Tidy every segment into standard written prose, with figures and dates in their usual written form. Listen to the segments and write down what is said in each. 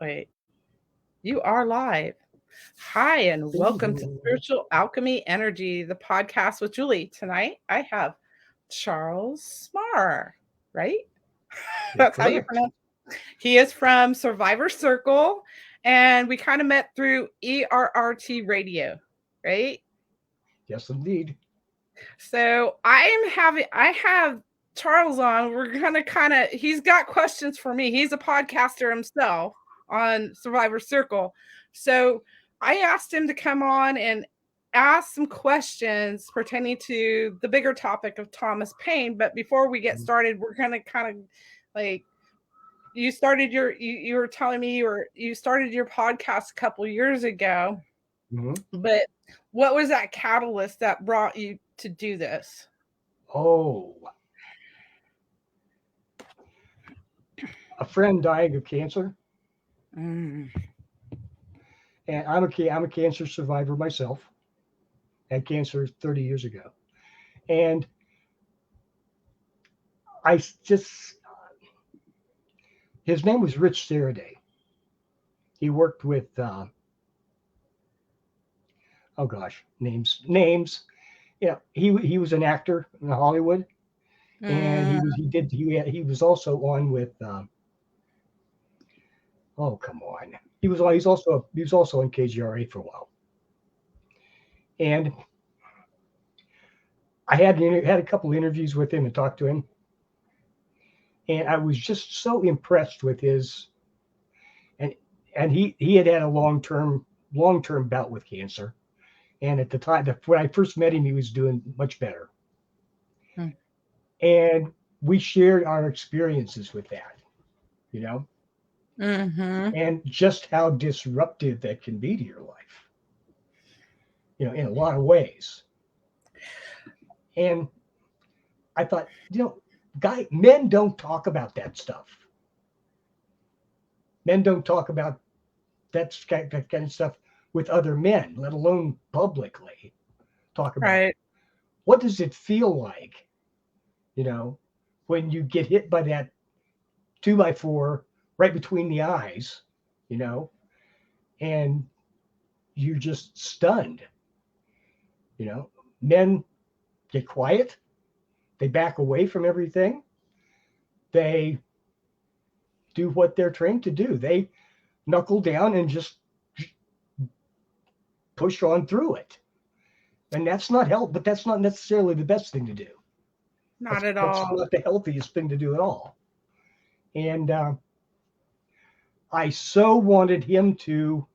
Wait, you are live. Hi, and welcome to Ooh, Spiritual Alchemy Energy, the podcast with Julie. Tonight, I have Charles Smarr, right? you're That's how you correct. pronounce it. He is from Survivor Circle, and we kind of met through ERRT radio, right? Yes, indeed. So I have Charles on. We're gonna he's got questions for me. He's a podcaster himself on Survivor Circle. So I asked him to come on and ask some questions pertaining to the bigger topic of Thomas Paine. But before we get started, we're gonna kind of like you were telling me you started your podcast a couple years ago, Mm-hmm. but what was that catalyst that brought you to do this? Oh, a friend dying of cancer, Mm. and I'm a cancer survivor myself. Had cancer 30 years ago, and just his name was Rich Saraday. He worked with oh gosh, names. Yeah, he was an actor in Hollywood, and Mm. he was also on with oh come on, he was also on KGRA for a while, and I had a couple of interviews with him and talked to him, and I was just so impressed with his and he had a long term bout with cancer, and at the time when I first met him, he was doing much better, Mm. and we shared our experiences with that, you know, Mm-hmm. and just how disruptive that can be to your life, in a lot of ways. And I thought, men don't talk about that stuff. Men don't talk about that kind of stuff with other men, let alone publicly. Talk about Right. what does it feel like, you know, when you get hit by that 2x4 right between the eyes, you know, and you're just stunned. You know, men get quiet, they back away from everything, they do what they're trained to do. They knuckle down and just push on through it. And that's not help, but that's not necessarily the best thing to do. Not That's at that's all. not the healthiest thing to do at all. And I so wanted him to,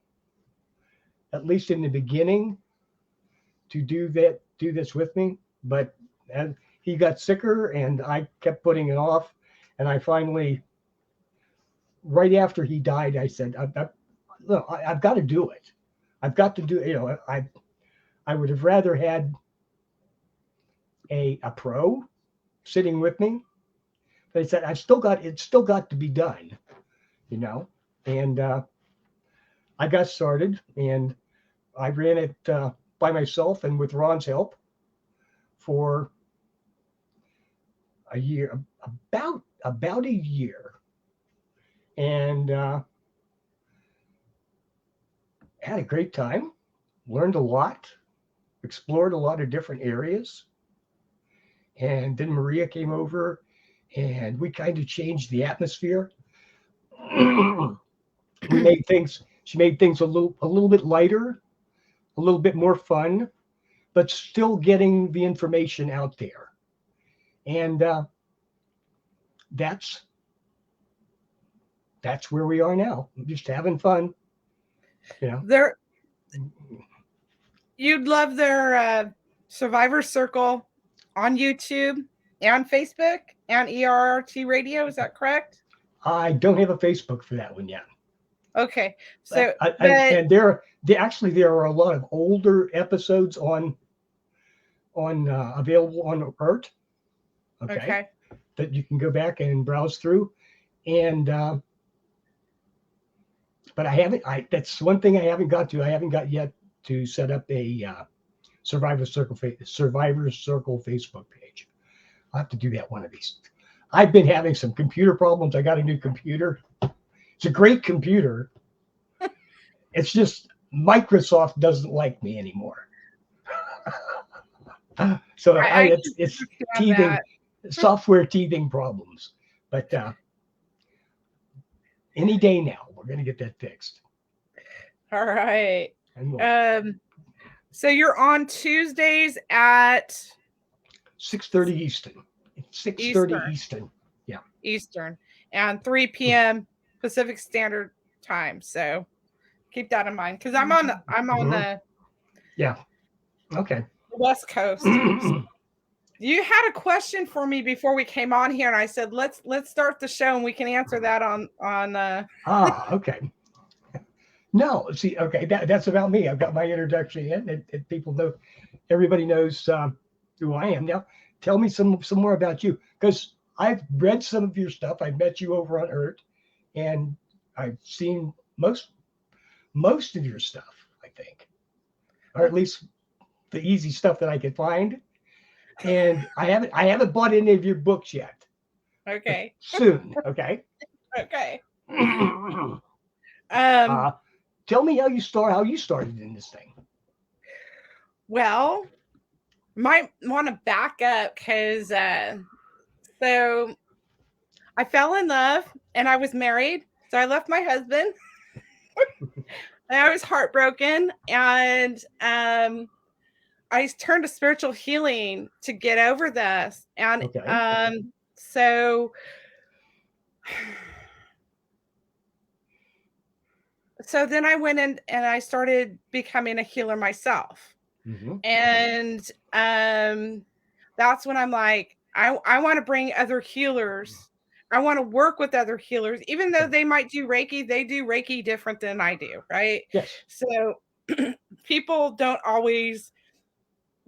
at least in the beginning, to do this with me, but and he got sicker, and I kept putting it off. And I finally, right after he died, I said, "Look, I've got to do it. I've got to do. I would have rather had a pro sitting with me. But I said, it's still got to be done, you know." And I got started, and I ran it by myself and with Ron's help for a year, about a year, and had a great time. Learned a lot, explored a lot of different areas, and then Maria came over, and we kind of changed the atmosphere. we made things. She made things a little bit lighter, a little bit more fun, but still getting the information out there. And that's that's where we are now. Just having fun, you know. There, you'd love their Survivor Circle on YouTube and Facebook and ERRT Radio. Is that correct? I don't have a Facebook for that one yet. Okay. But So, but and there are a lot of older episodes on available on Earth. Okay, okay. that you can go back and browse through, and but I haven't. That's one thing I haven't got to. I haven't got yet to set up a Survivor Circle Facebook page. I'll have to do that one of these. I've been having some computer problems. I got a new computer. It's a great computer, It's just Microsoft doesn't like me anymore. So I can it's understand teething, that. software teething problems. But any day now, we're going to get that fixed. All right. And So you're on Tuesdays at 6:30 Eastern. 6:30 Eastern, Eastern. Yeah. Eastern, and 3 p.m. Pacific Standard Time. So keep that in mind because I'm on the Yeah. Okay. West Coast. So you had a question for me before we came on here, and I said let's start the show and we can answer that on. Okay. No, see, okay, that's about me. I've got my introduction in, and people know, everybody knows who I am. Now, tell me some more about you, because I've read some of your stuff. I've met you over on Earth, and I've seen most of your stuff, I think, or at least the easy stuff that I could find. And I haven't bought any of your books yet. Okay. Soon, okay. Okay. Tell me how you started in this thing. Well, might want to back up because so I fell in love and I was married. So I left my husband. And I was heartbroken, and I turned to spiritual healing to get over this. And Okay. so then I went in and I started becoming a healer myself. Mm-hmm. And that's when I'm like, I want to bring other healers. I want to work with other healers, even though they might do Reiki. They do Reiki different than I do, right? Yes. So people don't always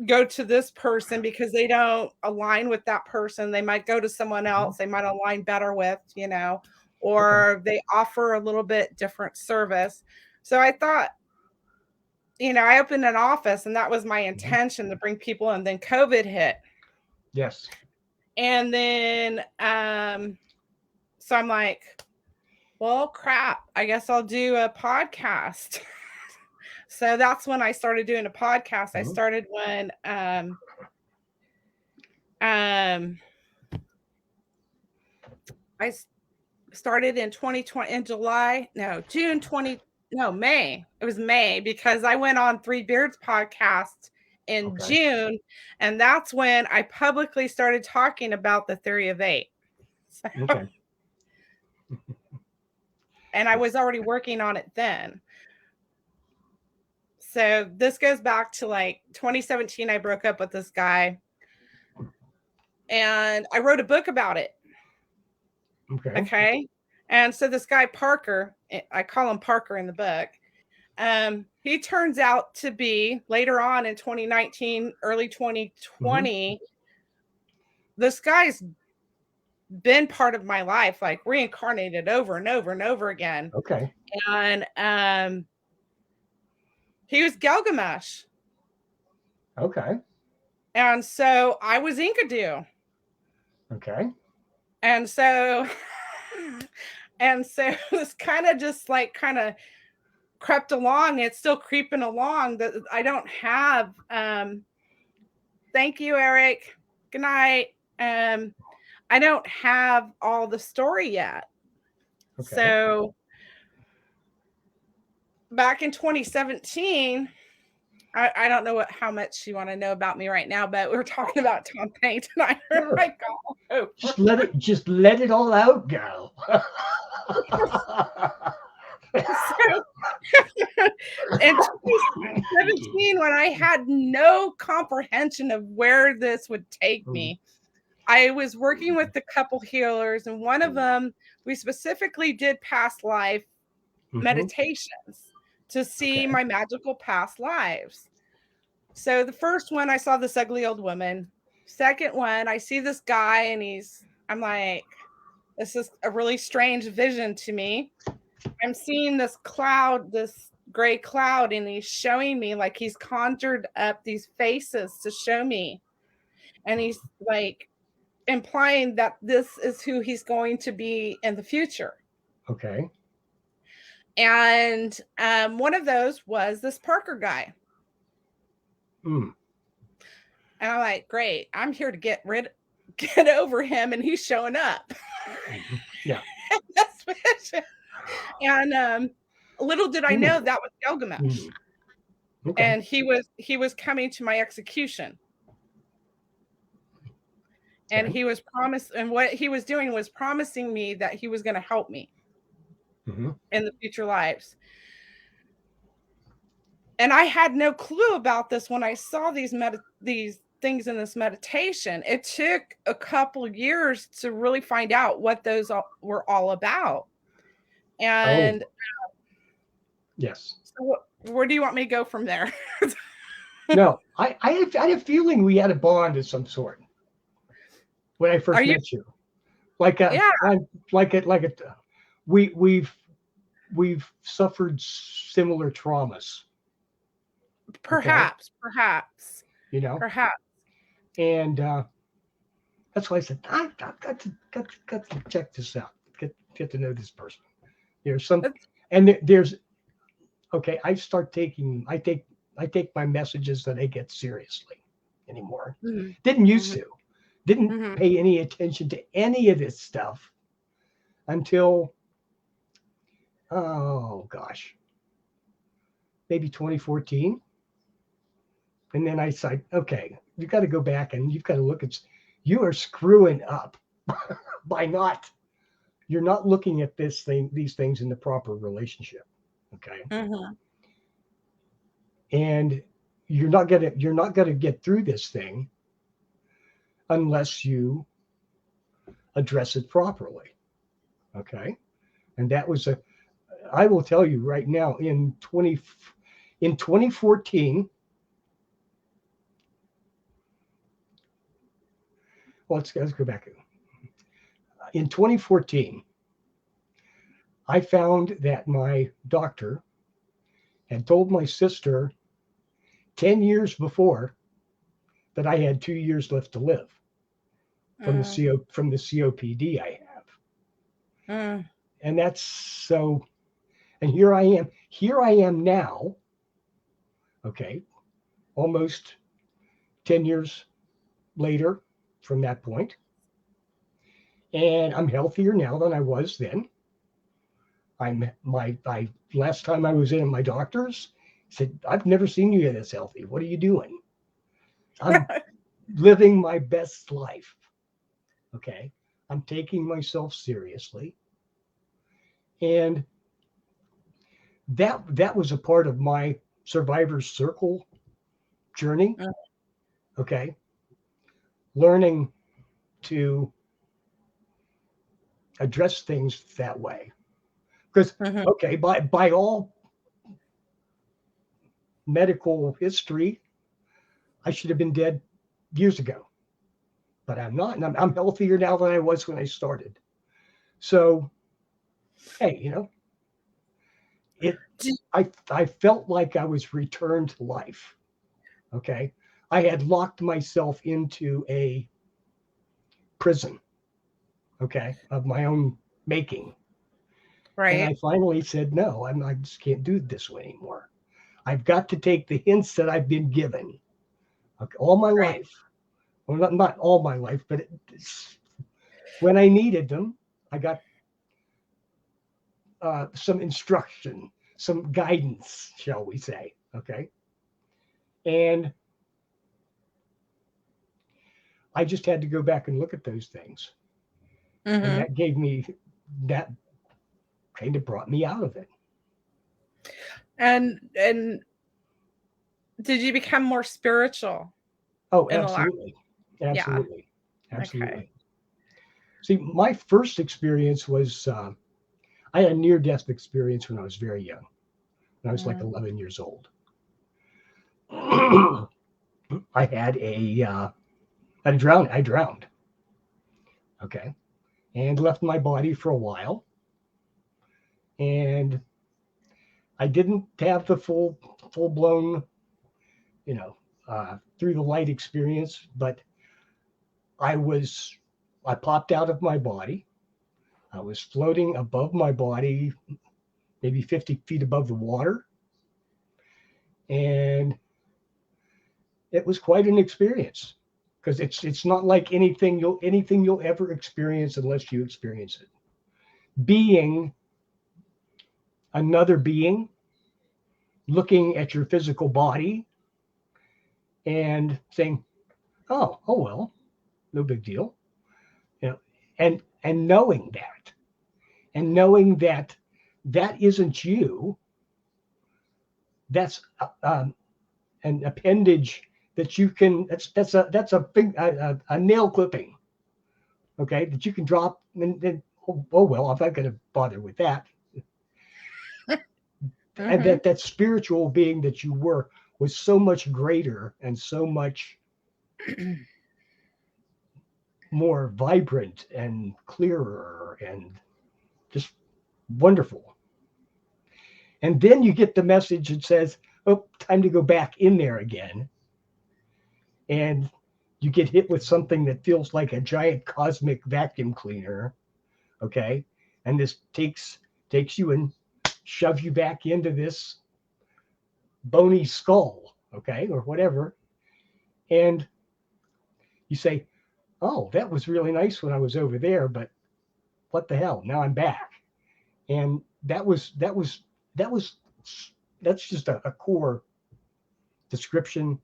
go to this person because they don't align with that person. They might go to someone else they might align better with, or they offer a little bit different service. So I thought, I opened an office and that was my intention to bring people in. Then COVID hit. Yes. And then, so I'm like, well, crap, I guess I'll do a podcast. So that's when I started doing a podcast. I started when, I started in 2020 in May. It was May because I went on Three Beards podcast in June. And that's when I publicly started talking about the theory of 8. So, okay. And I was already working on it then. So this goes back to like 2017. I broke up with this guy and I wrote a book about it. Okay. And so this guy, Parker, I call him Parker in the book. He turns out to be later on in 2019, early 2020. This guy's been part of my life, like reincarnated over and over and over again. Okay. And he was Gilgamesh. Okay. And so I was Enkidu. Okay. And so this kind of just like kind of crept along. It's still creeping along. That I don't have. Thank you, Eric. Good night. I don't have all the story yet. Okay. So back in 2017, I don't know how much you want to know about me right now, but we're talking about Tom Paine tonight. Sure. Just let it all out, girl. So, in 2017, when I had no comprehension of where this would take me, I was working with a couple healers, and one of them, we specifically did past life meditations to see my magical past lives. So the first one, I saw this ugly old woman. Second one, I see this guy and I'm like, this is a really strange vision to me. I'm seeing this cloud, this gray cloud, and he's showing me like he's conjured up these faces to show me. And he's like implying that this is who he's going to be in the future. Okay. And one of those was this Parker guy. Mm. And I'm like, great, I'm here to get over him, and he's showing up. Mm-hmm. Yeah. And little did I know that was Gilgamesh. Mm. Okay. And he was coming to my execution. And he was promised, and what he was doing was promising me that he was going to help me in the future lives. And I had no clue about this when I saw these things in this meditation. It took a couple years to really find out what those were all about. And yes. So where do you want me to go from there? No, I had a feeling we had a bond of some sort when I first met you. We've suffered similar traumas. Perhaps. You know, perhaps. And that's why I said I've got to check this out. Get to know this person. There's some, and there's okay. I take my messages that I get seriously anymore. Mm-hmm. Didn't used to. Didn't pay any attention to any of this stuff until, oh gosh, maybe 2014. And then I said, okay, you got to go back and you've got to look at, you are screwing up by you're not looking at these things in the proper relationship. Okay. And you're not gonna get through this thing unless you address it properly. Okay. And that was I will tell you right now, in 2014, well, let's go back. In 2014, I found that my doctor had told my sister 10 years before that I had 2 years left to live from the COPD I have. And that's so, and here I am now, okay, almost 10 years later from that point. And I'm healthier now than I was then. Last time I was in my doctor's said, I've never seen you this healthy. What are you doing? I'm living my best life. Okay. I'm taking myself seriously. And that was a part of my survivor's circle journey. Okay. Learning to address things that way. Because, okay, by all medical history, I should have been dead years ago. But I'm not, and I'm healthier now than I was when I started. So, hey, I felt like I was returned to life. Okay. I had locked myself into a prison, okay, of my own making. Right. And I finally said, no, I just can't do this anymore. I've got to take the hints that I've been given, okay, all my life. Well, not all my life, but when I needed them, I got some instruction, some guidance, shall we say, okay? And I just had to go back and look at those things. And that kind of brought me out of it. And did you become more spiritual? Oh, absolutely. Absolutely. Yeah. Absolutely. Okay. See, my first experience was, I had a near-death experience when I was very young. When I was like 11 years old. I had I drowned. Okay. And left my body for a while. And I didn't have the full-blown, through the light experience, but I popped out of my body. I was floating above my body, maybe 50 feet above the water. And it was quite an experience, because it's not like anything you'll ever experience unless you experience it. Being another being, looking at your physical body and saying, oh well, no big deal. You know, and knowing that that isn't you. That's an appendage that you can. That's a nail clipping, okay, that you can drop, and then oh well, I'm not going to bother with that. And that spiritual being that you were was so much greater and so much more vibrant and clearer and just wonderful. And then you get the message that says, oh, time to go back in there again. And you get hit with something that feels like a giant cosmic vacuum cleaner. Okay. And this takes you and shoves you back into this bony skull. Okay. Or whatever. And you say, oh, that was really nice when I was over there, but what the hell? Now I'm back. And that's just a core description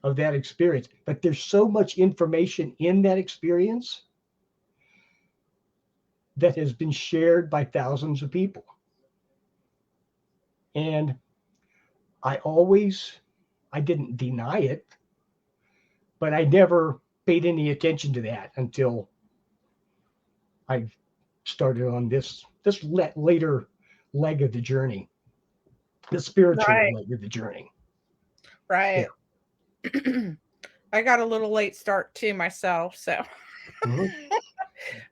of that experience. But there's so much information in that experience that has been shared by thousands of people. And I didn't deny it, but I never paid any attention to that until I started on this later leg of the journey, the spiritual leg of the journey. Right. Yeah. I got a little late start too myself, so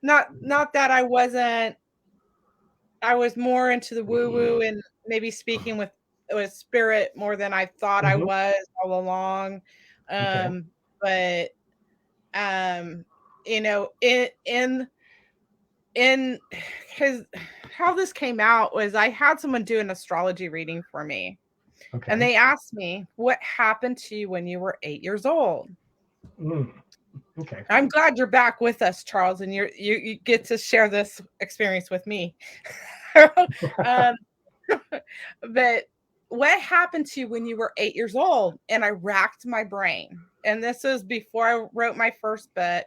not that I was more into the woo-woo and maybe speaking with spirit more than I thought I was all along. But you know, in because how this came out was I had someone do an astrology reading for me. Okay. And they asked me, what happened to you when you were 8 years old? Okay. I'm glad you're back with us, Charles, and you get to share this experience with me. But what happened to you when you were 8 years old? And I racked my brain. And this was before I wrote my first book.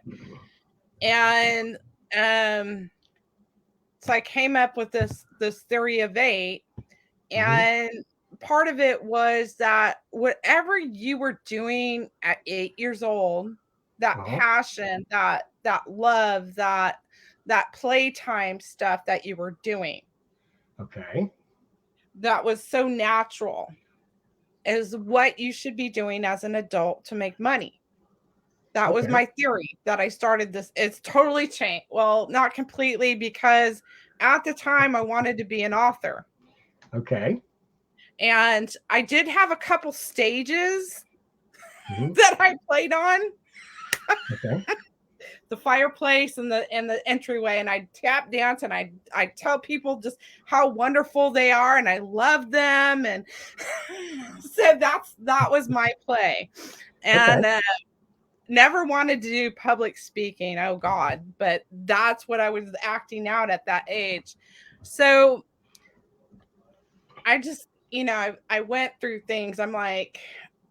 And so I came up with this theory of 8. And part of it was that whatever you were doing at 8 years old, that passion, that love, that playtime stuff that you were doing. Okay. That was so natural, is what you should be doing as an adult to make money. That was my theory that I started this. It's totally changed. Well, not completely, because at the time I wanted to be an author. Okay. And I did have a couple stages that I played on. Okay. The fireplace and the entryway, and I tap dance and I tell people just how wonderful they are and I love them, and so that was my play. And never wanted to do public speaking, oh God, but that's what I was acting out at that age. So I just, I went through things. I'm like,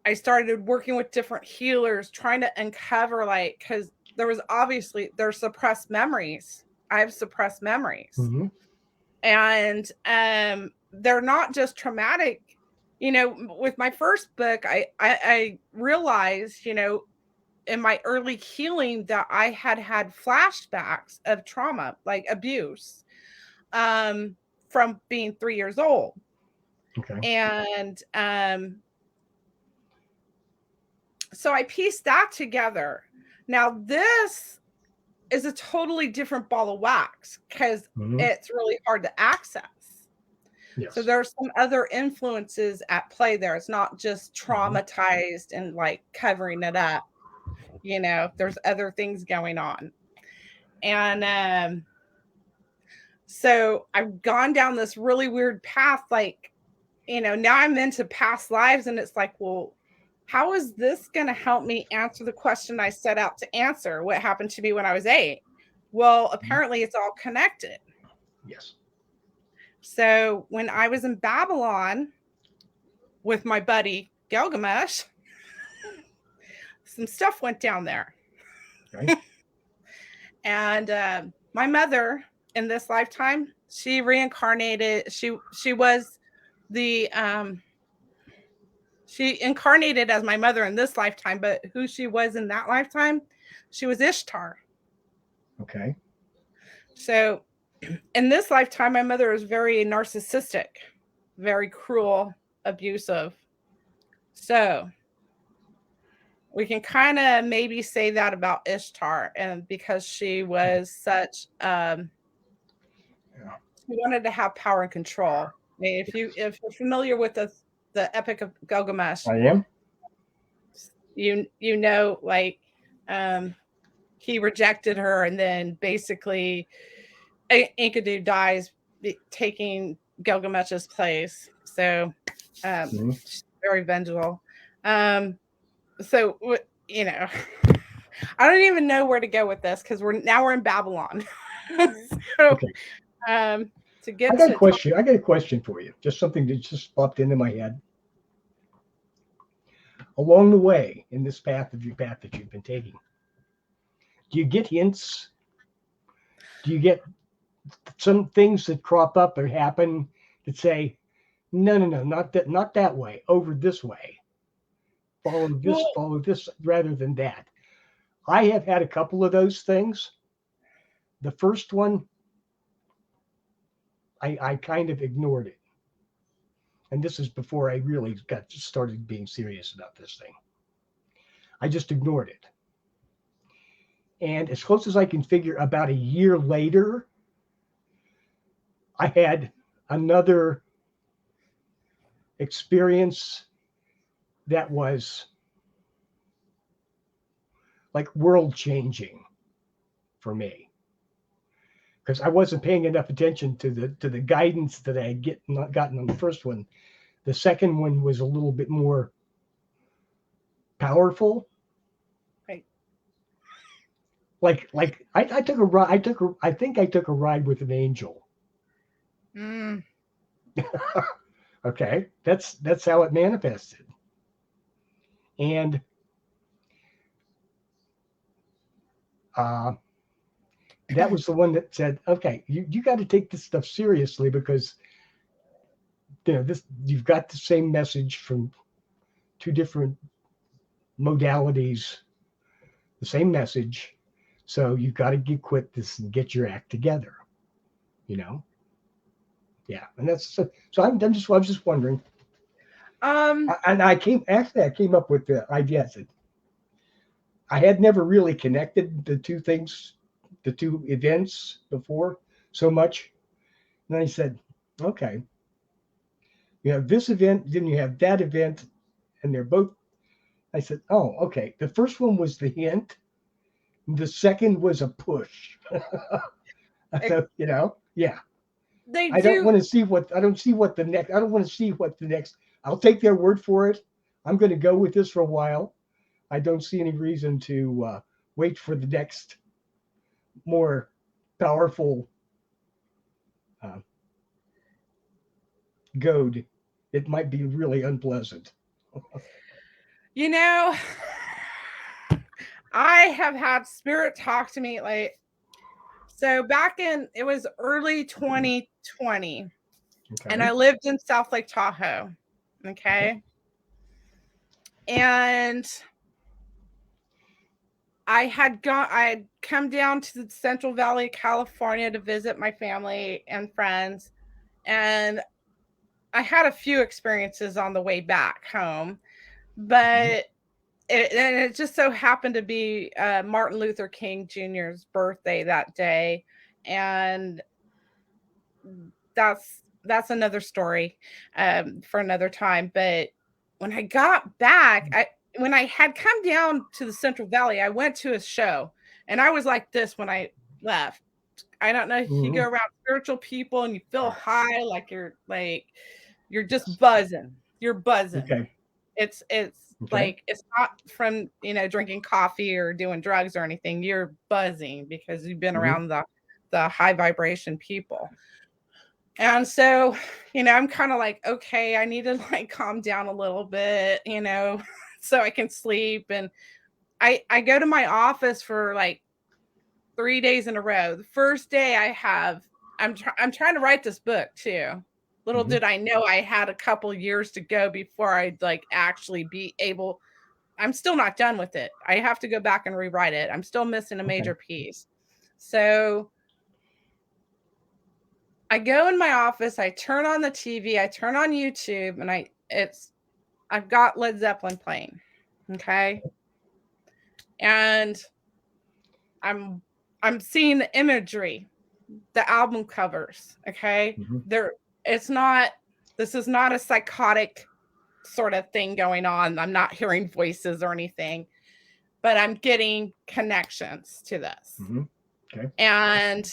I started working with different healers, trying to uncover, because there's suppressed memories. I have suppressed memories. And they're not just traumatic. With my first book, I realized, in my early healing, that I had flashbacks of trauma, like abuse, from being 3 years old. Okay. And so I pieced that together. Now this is a totally different ball of wax, because it's really hard to access. Yes. So there's some other influences at play there. It's not just traumatized and covering it up. There's other things going on. And So I've gone down this really weird path, like, now I'm into past lives, and it's like, well, how is this going to help me answer the question I set out to answer? What happened to me when I was 8? Well, apparently it's all connected. Yes. So when I was in Babylon with my buddy Gilgamesh, some stuff went down there. Right. And my mother in this lifetime, she reincarnated. She was the she incarnated as my mother in this lifetime, but who she was in that lifetime, she was Ishtar. Okay. So in this lifetime, my mother was very narcissistic, very cruel, abusive. So we can kind of maybe say that about Ishtar, and because she was such she wanted to have power and control. I mean, if you're familiar with the Epic of Gilgamesh, I am. Like, he rejected her, and then basically Enkidu dies, taking Gilgamesh's place. So she's very vengeful. So I don't even know where to go with this, because we're in Babylon. So, Okay. To get I got a question for you. Just something that just popped into my head. Along the way in this path that you've been taking, do you get hints? Do you get some things that crop up or happen that say, no, not that way, over this way. Follow this rather than that. I have had a couple of those things. The first one, I kind of ignored it. And this is before I really got started being serious about this thing. I just ignored it. And as close as I can figure, about a year later, I had another experience that was like world changing for me, because I wasn't paying enough attention to the guidance that I had not gotten on the first one. The second one was a little bit more powerful. Right. Like I took a ride. I think I took a ride with an angel. Okay, that's how it manifested. And that was the one that said, okay, you got to take this stuff seriously, because you've got the same message from two different modalities, the same message. So you've got to quit this and get your act together. Yeah, and that's so. I was just wondering. And I came up with the idea that I had never really connected the two things, the two events before so much. And I said, okay, you have this event, then you have that event, and they're both. I said, oh, okay. The first one was the hint. The second was a push. So, yeah. I don't want to see what the next. I'll take their word for it. I'm going to go with this for a while. I don't see any reason to wait for the next more powerful goad. It might be really unpleasant. I have had spirit talk to me, like, so back it was early 2020, okay. And I lived in South Lake Tahoe. Okay. And I had come down to the Central Valley, California to visit my family and friends. And I had a few experiences on the way back home, but it just so happened to be Martin Luther King Jr.'s birthday that day. And that's another story for another time. But when I got back, when I had come down to the Central Valley, I went to a show, and I was like this when I left. I don't know if you go Mhm. around spiritual people and you feel high, like you're just Yes. buzzing. You're buzzing. Okay. It's Okay. like it's not from, drinking coffee or doing drugs or anything. You're buzzing because you've been Mhm. around the high vibration people. And so, I'm kind of like, okay, I need to like calm down a little bit, so I can sleep. And I go to my office for like 3 days in a row. The first day I'm trying to write this book too. Little Mhm. did I know I had a couple years to go before I'd like actually be able. I'm still not done with it. I have to go back and rewrite it. I'm still missing a Okay. major piece. So I go in my office, I turn on the TV, I turn on YouTube, and I've got Led Zeppelin playing. Okay. And I'm I'm seeing the imagery, the album covers. Okay. Mhm. There it's not this is not a psychotic sort of thing going on. I'm not hearing voices or anything, but I'm getting connections to this. Mhm. Okay. And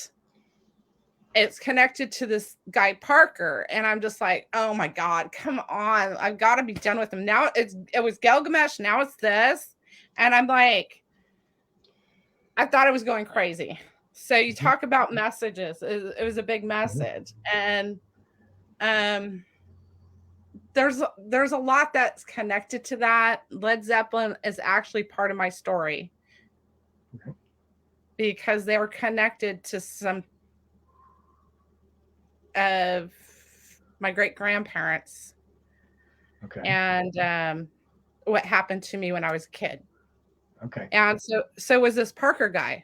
it's connected to this guy Parker, and I'm just like, oh my god, come on, I've got to be done with him now. It was Gilgamesh, now it's this, and I'm like, I thought I was going crazy. So you Mhm. talk about messages. It was a big Mhm. message, and um, there's a lot that's connected to that. Led Zeppelin is actually part of my story Okay. because they were connected to some of my great grandparents Okay. and what happened to me when I was a kid. Okay. And so was this Parker guy.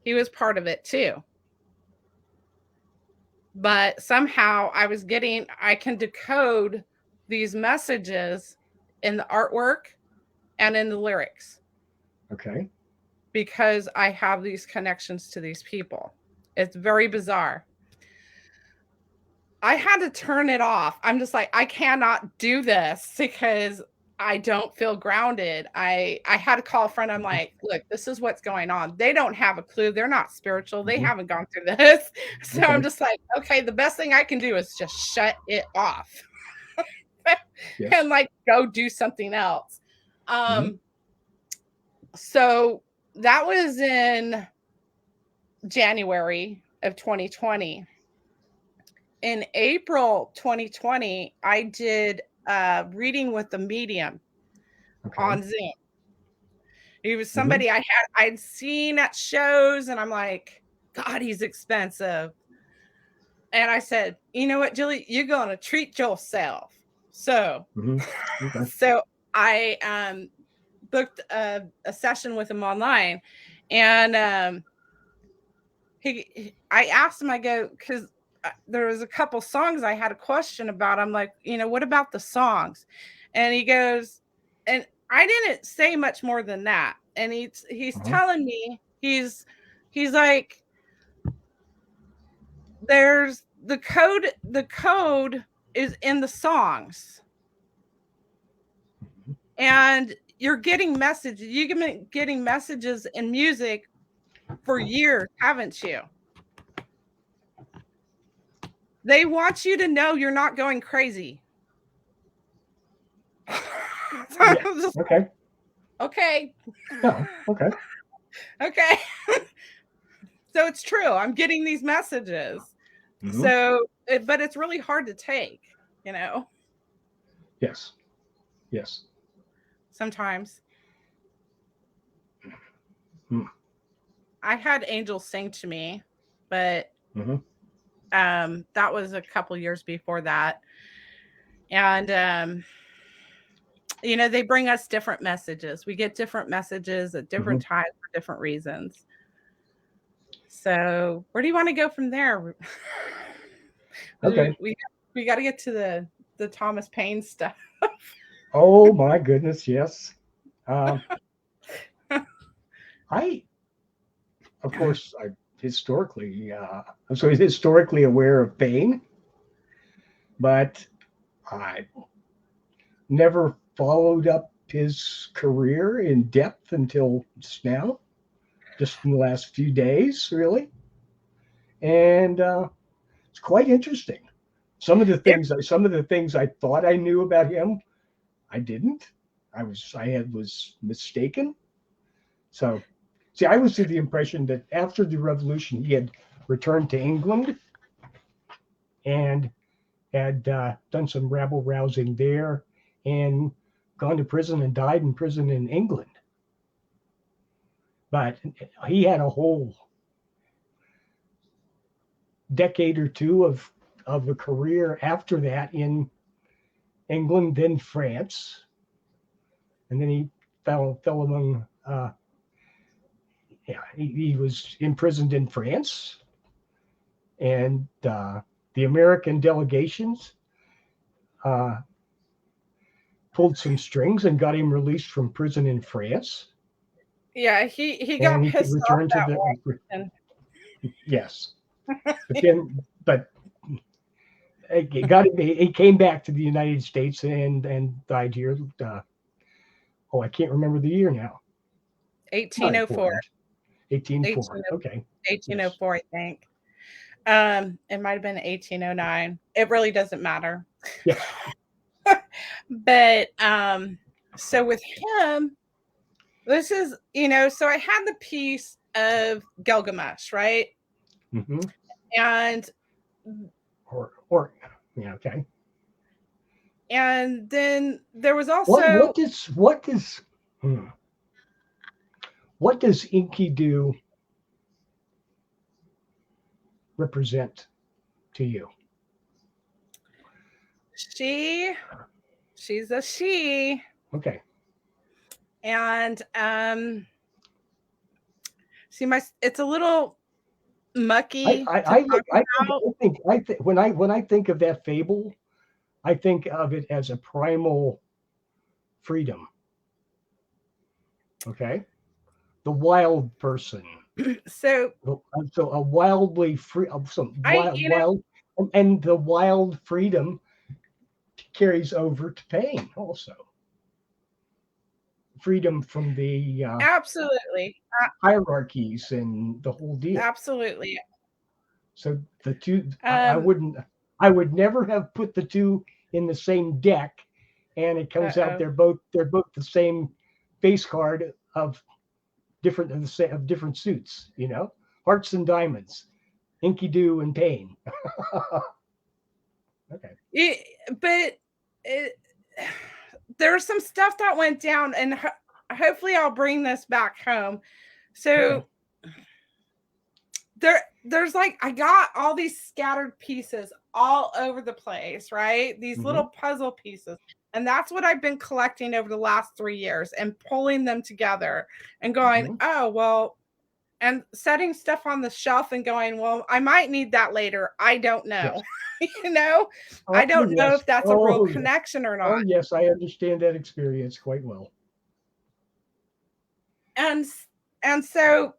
He was part of it too. But somehow I can decode these messages in the artwork and in the lyrics Okay. because I have these connections to these people. It's very bizarre. I had to turn it off. I'm just like, I cannot do this because I don't feel grounded. I had to call a friend. I'm Mhm. like, look, this is what's going on. They don't have a clue. They're not spiritual. They Mhm. haven't gone through this. So I'm Okay. just like, okay, the best thing I can do is just shut it off Yes. and like go do something else. Mhm. Um, so that was in January of 2020. In April 2020, I did a reading with the medium Okay. on Zoom. He was Mhm. somebody I'd seen at shows, and I'm like, God, he's expensive. And I said, you know what, Julie, you're gonna treat yourself. So Mhm. Okay. so I booked a session with him online, and I asked him, I go, because there was a couple songs I had a question about. I'm like, what about the songs? And he goes, and I didn't say much more than that. And he's Uh-huh. telling me he's like, there's the code is in the songs, Mhm. and you've been getting messages in music for years, haven't you? They want you to know you're not going crazy. So Yeah. I'm just Okay. okay, Yeah. Okay. okay. So it's true. I'm getting these messages. Mhm. But it's really hard to take, Yes. Yes. sometimes. Mm. I had angels sing to me, but Mhm. that was a couple years before that. And they bring us different messages. We get different messages at different Mhm. times for different reasons. So, where do you want to go from there? Okay. We got to get to the Thomas Paine stuff. Oh my goodness. Yes. Um, I, of course, I'm so historically aware of Paine, but I never followed up his career in depth until just now. just in the last few days, really, and it's quite interesting. Some of the things I thought I knew about him, I didn't. I was mistaken. So, see, I was under the impression that after the revolution, he had returned to England and had done some rabble rousing there and gone to prison and died in prison in England. But he had a whole decade or two of a career after that in England, then France, and then he fell among. He was imprisoned in France, and the American delegations pulled some strings and got him released from prison in France. Yeah, he got and he could pissed off return to that the. way. Yes, but he came back to the United States and died here. I can't remember the year now. 1804. 1804. Okay. 1804, yes. I think. It might have been 1809. It really doesn't matter. Yes. But so with him, this is, so I had the piece of Gilgamesh, right? Mm-hmm. And okay. And then there was also what does Enkidu represent to you? She's a she. Okay. And it's a little mucky. I think when I think of that fable, I think of it as a primal freedom. Okay, the wild person. So a wildly free, wild, and the wild freedom carries over to Paine also. Freedom from the absolutely hierarchies and the whole deal. Absolutely. So the two, I would never have put the two in the same deck, and it comes out they're both the same face card of different suits. Hearts and diamonds, Enkidu and Paine. Okay. There's some stuff that went down, and hopefully I'll bring this back home. So there's I got all these scattered pieces all over the place, right? These little puzzle pieces. And that's what I've been collecting over the last 3 years and pulling them together and going, oh, well, and setting stuff on the shelf and going, well, I might need that later. I don't know. Yes. I don't know if that's a real connection or not. Oh, yes, I understand that experience quite well. And so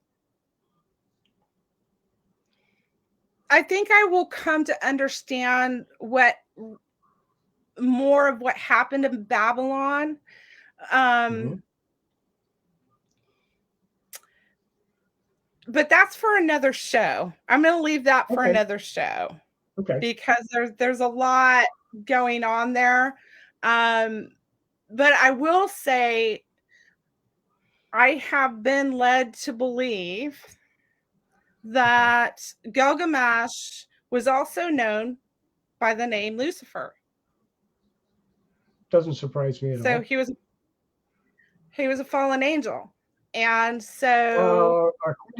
I think I will come to understand more of what happened in Babylon. But that's for another show. I'm going to leave that for another show. Okay. Because there's a lot going on there. But I will say I have been led to believe that Gilgamesh was also known by the name Lucifer. Doesn't surprise me at all. So he was a fallen angel. And so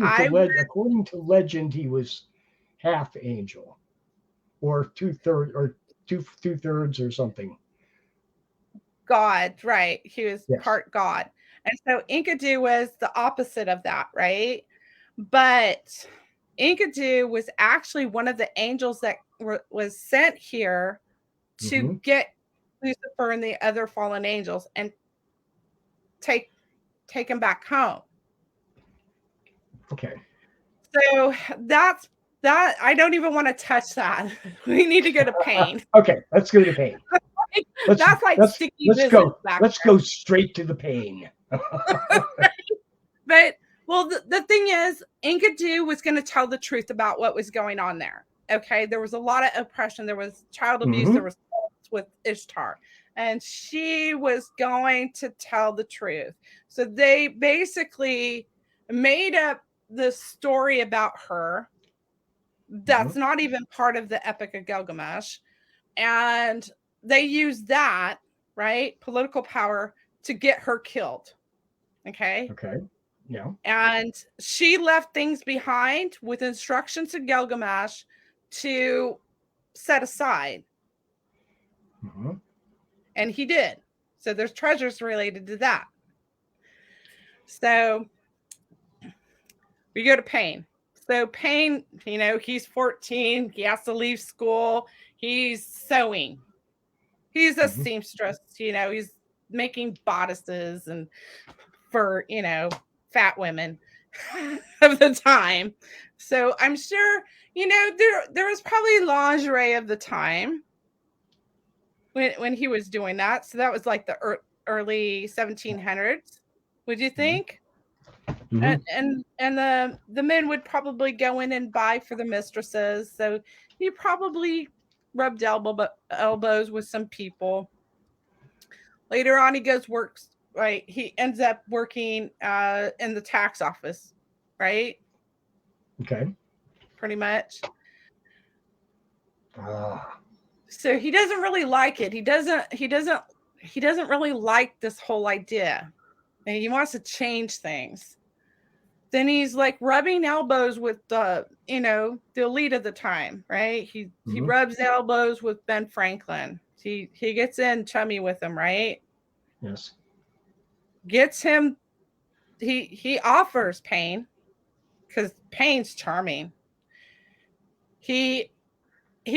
according to legend, he was half angel, or two-thirds or something. God, right? He was part God. And so Enkidu was the opposite of that, right? But Enkidu was actually one of the angels that was sent here to get Lucifer and the other fallen angels and take him back home. Okay. So that's that. I don't even want to touch that. We need to go to Paine. Okay, let's go to Paine. Sticky business. Let's go straight to the Paine. But Well, the thing is, Enkidu was going to tell the truth about what was going on there. Okay, there was a lot of oppression. There was child abuse. There was with Ishtar, and she was going to tell the truth. So they basically made up the story about her. That's not even part of the Epic of Gilgamesh, and they used that, right, political power, to get her killed. Okay. Yeah. And she left things behind with instructions to Gilgamesh to set aside. And he did. So there's treasures related to that. So we go to Paine. So Paine, he's 14. He has to leave school. He's sewing. He's a seamstress. He's making bodices and for, fat women of the time. So I'm sure, there was probably lingerie of the time when he was doing that. So that was like the early 1700s. Would you think? And the men would probably go in and buy for the mistresses. So he probably rubbed elbows with some people. Later on, he works. Right, he ends up working in the tax office, right? Okay. Pretty much. So he doesn't really like it. He doesn't really like this whole idea, and he wants to change things. Then he's like rubbing elbows with the elite of the time, right? He rubs elbows with Ben Franklin. He gets in chummy with him, right? Yes. Gets him. He offers Paine, because Paine's charming. He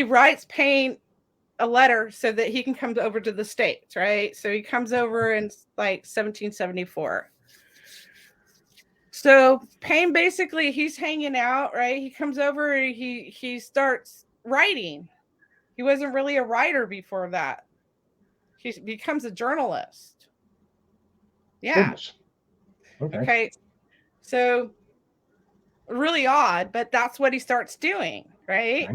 writes Paine a letter so that he can come over to the States, right? So he comes over in like 1774. So Paine basically, he's hanging out, right? He comes over, he starts writing. He wasn't really a writer before that. He becomes a journalist. Yeah. Goodness. Okay. So really odd, but that's what he starts doing, right?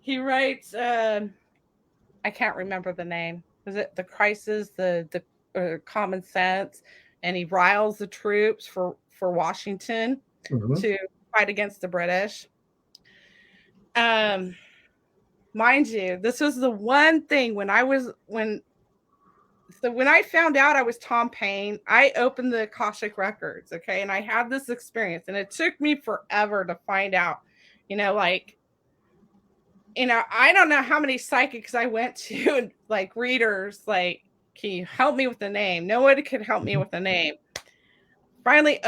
He writes, I can't remember the name. Was it The Crisis, the Common Sense? And he riles the troops for Washington to fight against the British. Mind you, this was the one thing when I found out I was Tom Paine, I opened the Akashic Records, okay? And I had this experience, and it took me forever to find out, I don't know how many psychics I went to, and like readers, like, can you help me with the name? Nobody could help me with the name. Finally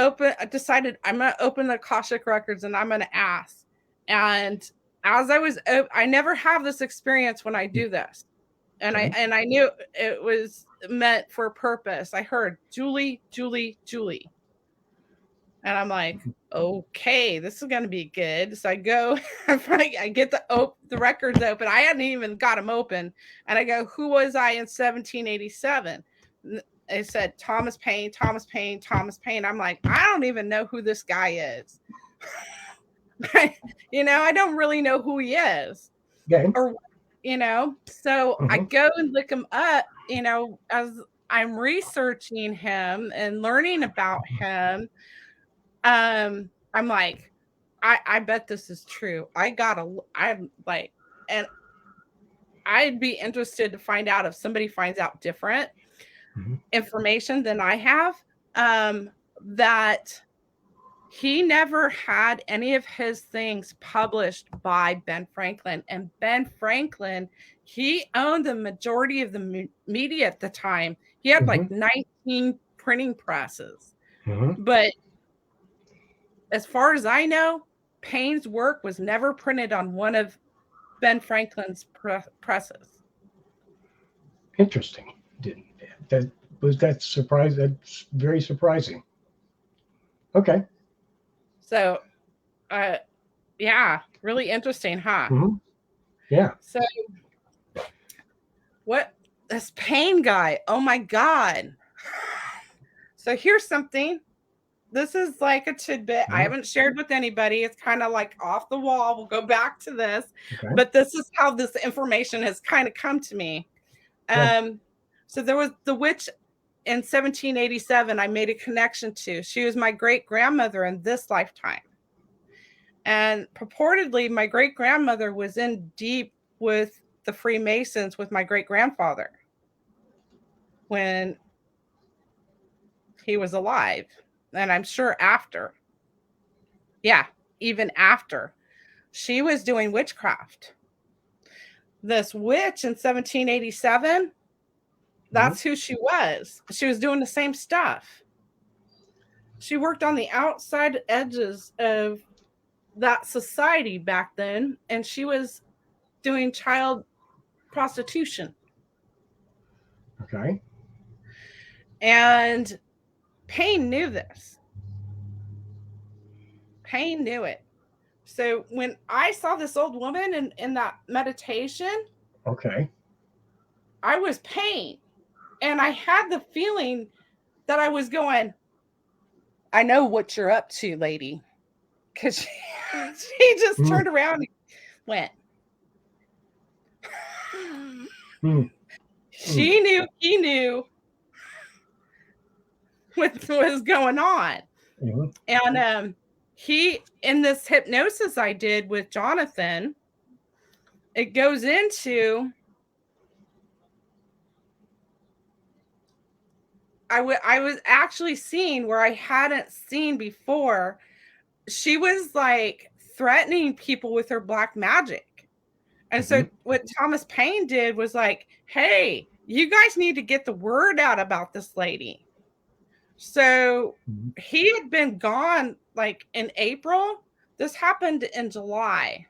decided I'm going to open the Akashic Records and I'm going to ask. And as I never have this experience when I do this. And I knew it was meant for a purpose. I heard Julie, Julie, Julie. And I'm like, okay, this is going to be good. So I go, I get the records open. I hadn't even got them open. And I go, who was I in 1787? It said Thomas Paine, Thomas Paine, Thomas Paine. I'm like, I don't even know who this guy is. I don't really know who he is. Okay. Or, so I go and look him up, as I'm researching him and learning about him. I'm like, I bet this is true. I'm like, and I'd be interested to find out if somebody finds out different information than I have, that he never had any of his things published by Ben Franklin. And Ben Franklin, he owned the majority of the media at the time. He had like 19 printing presses. But as far as I know, Paine's work was never printed on one of Ben Franklin's presses. Interesting. That's surprising. That's very surprising. Okay. So, yeah, really interesting, huh? Yeah. So, what this Paine guy? Oh my God! So here's something. this is like a tidbit I Yeah. haven't shared with anybody. It's kind of like off the wall. We'll go back to this, Okay. but this is how this information has kind of come to me. Yeah. So there was the witch in 1787 I made a connection to. She was my great grandmother in this lifetime. And purportedly, my great grandmother was in deep with the Freemasons with my great grandfather when he was alive. And I'm sure after. Yeah, even after. She was doing witchcraft. This witch in 1787, that's who she was. She was doing the same stuff. She worked on the outside edges of that society back then, and she was doing child prostitution. Okay. And Paine knew this. Paine knew it. So when I saw this old woman in that meditation, Okay. I was Paine. And I had the feeling that I was going, I know what you're up to, lady. Because she just turned around and went. She knew he knew what was going on. And he, in this hypnosis I did with Jonathan, it goes into I was actually seeing where I hadn't seen before. She was like threatening people with her black magic. And so what Thomas Paine did was like, hey, you guys need to get the word out about this lady. So he had been gone like in April. This happened in July.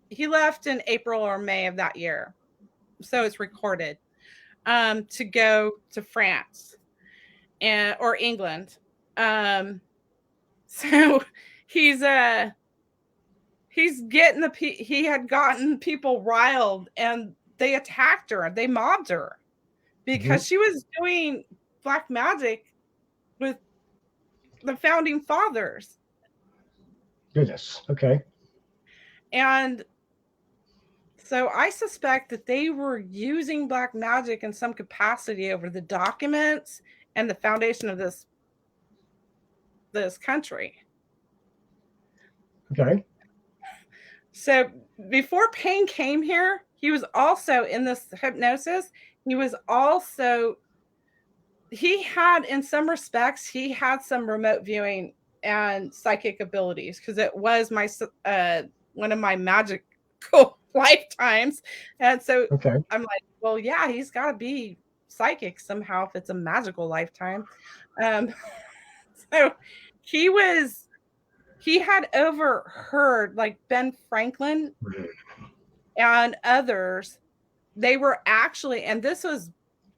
He left in April or May of that year. So it's recorded to go to France or England. So he's getting he had gotten people riled and they attacked her. They mobbed her because she was doing black magic with the founding fathers. Goodness. Okay. And so I suspect that they were using black magic in some capacity over the documents and the foundation of this country. Okay. So before Paine came here, he was also in this hypnosis. He had, in some respects, he had some remote viewing and psychic abilities because it was one of my magical lifetimes. And so I'm like, well, yeah, he's got to be psychic somehow if it's a magical lifetime. So he had overheard like Ben Franklin and others. They were actually, and this was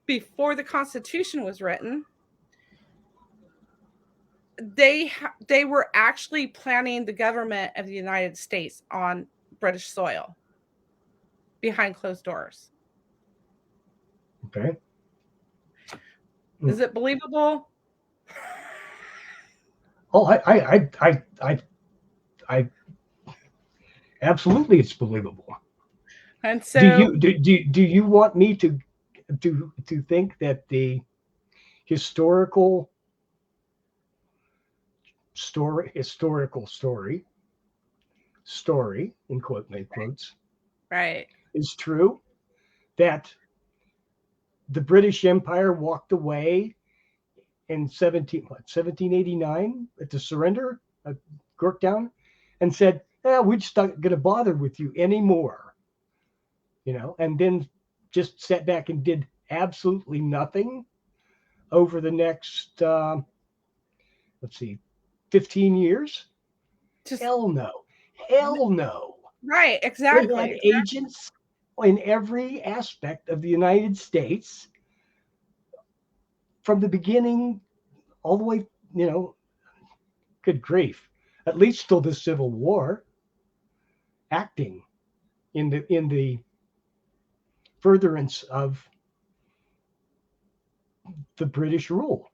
before the Constitution was written, they were actually planning the government of the United States on British soil behind closed doors. Okay. Is it believable? Oh, I absolutely, it's believable. And so, do you want me to think that the historical story in quotes, right, is true, that the British Empire walked away in 1789 at the surrender at Yorktown and said, we're just not going to bother with you anymore, and then just sat back and did absolutely nothing over the next 15 years. Hell no. Right, exactly. They had agents in every aspect of the United States from the beginning all the way, good grief, at least till the Civil War, acting in the furtherance of the British rule.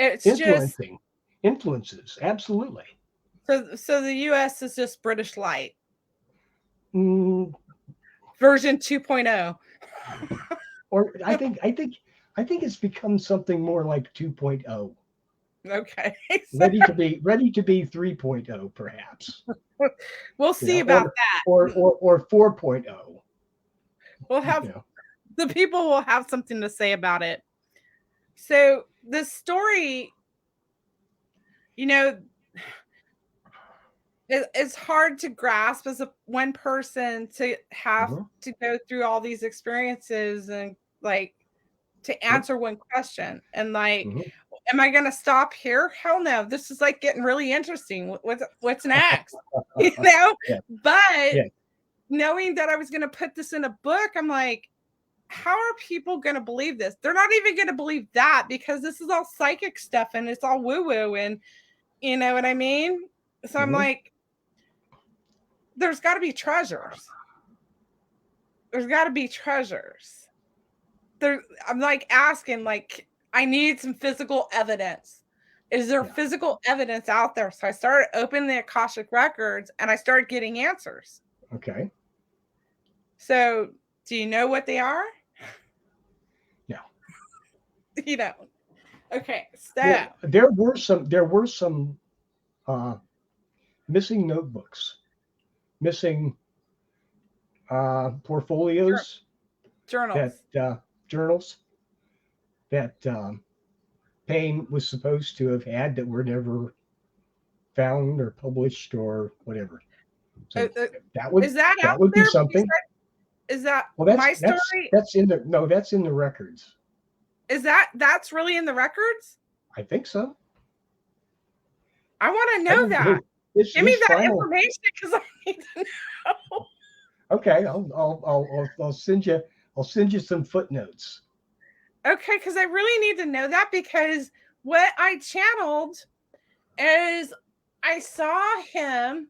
It's just influences, absolutely. so the US is just British Light. Mm, Version 2.0. or I think it's become something more like 2.0. Okay. Ready to be 3.0 perhaps. We'll see about that. Or 4.0. We'll have You know. the people will have something to say about it. So the story, it's hard to grasp as one person to have to go through all these experiences and like to answer one question. And like, am I going to stop here? Hell no. This is like getting really interesting. What's next? Yeah. But knowing that I was going to put this in a book, I'm like, how are people going to believe this? They're not even going to believe that because this is all psychic stuff and it's all woo woo. And you know what I mean? So I'm like, there's got to be treasures. There's got to be treasures. I'm like asking, like, I need some physical evidence. Is there physical evidence out there? So I started opening the Akashic records and I started getting answers. Okay. So do you know what they are? No. You don't. Okay. So well, there were some missing notebooks, missing portfolios, journals that Paine was supposed to have had that were never found or published or whatever. So that would be something. Is that well? my story? That's in the records. Is that's really in the records? I think so. I want to know that. Give me that information because I need to know. Okay, I'll send you some footnotes. Okay, because I really need to know that because what I channeled is I saw him.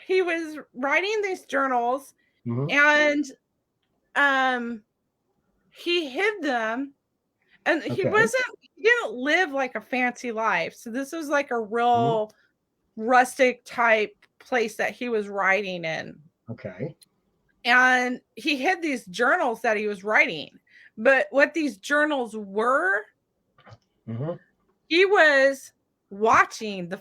He was writing these journals and he hid them and he didn't live like a fancy life. So this was like a real rustic type place that he was writing in. Okay. And he hid these journals that he was writing. But what these journals were, he was watching the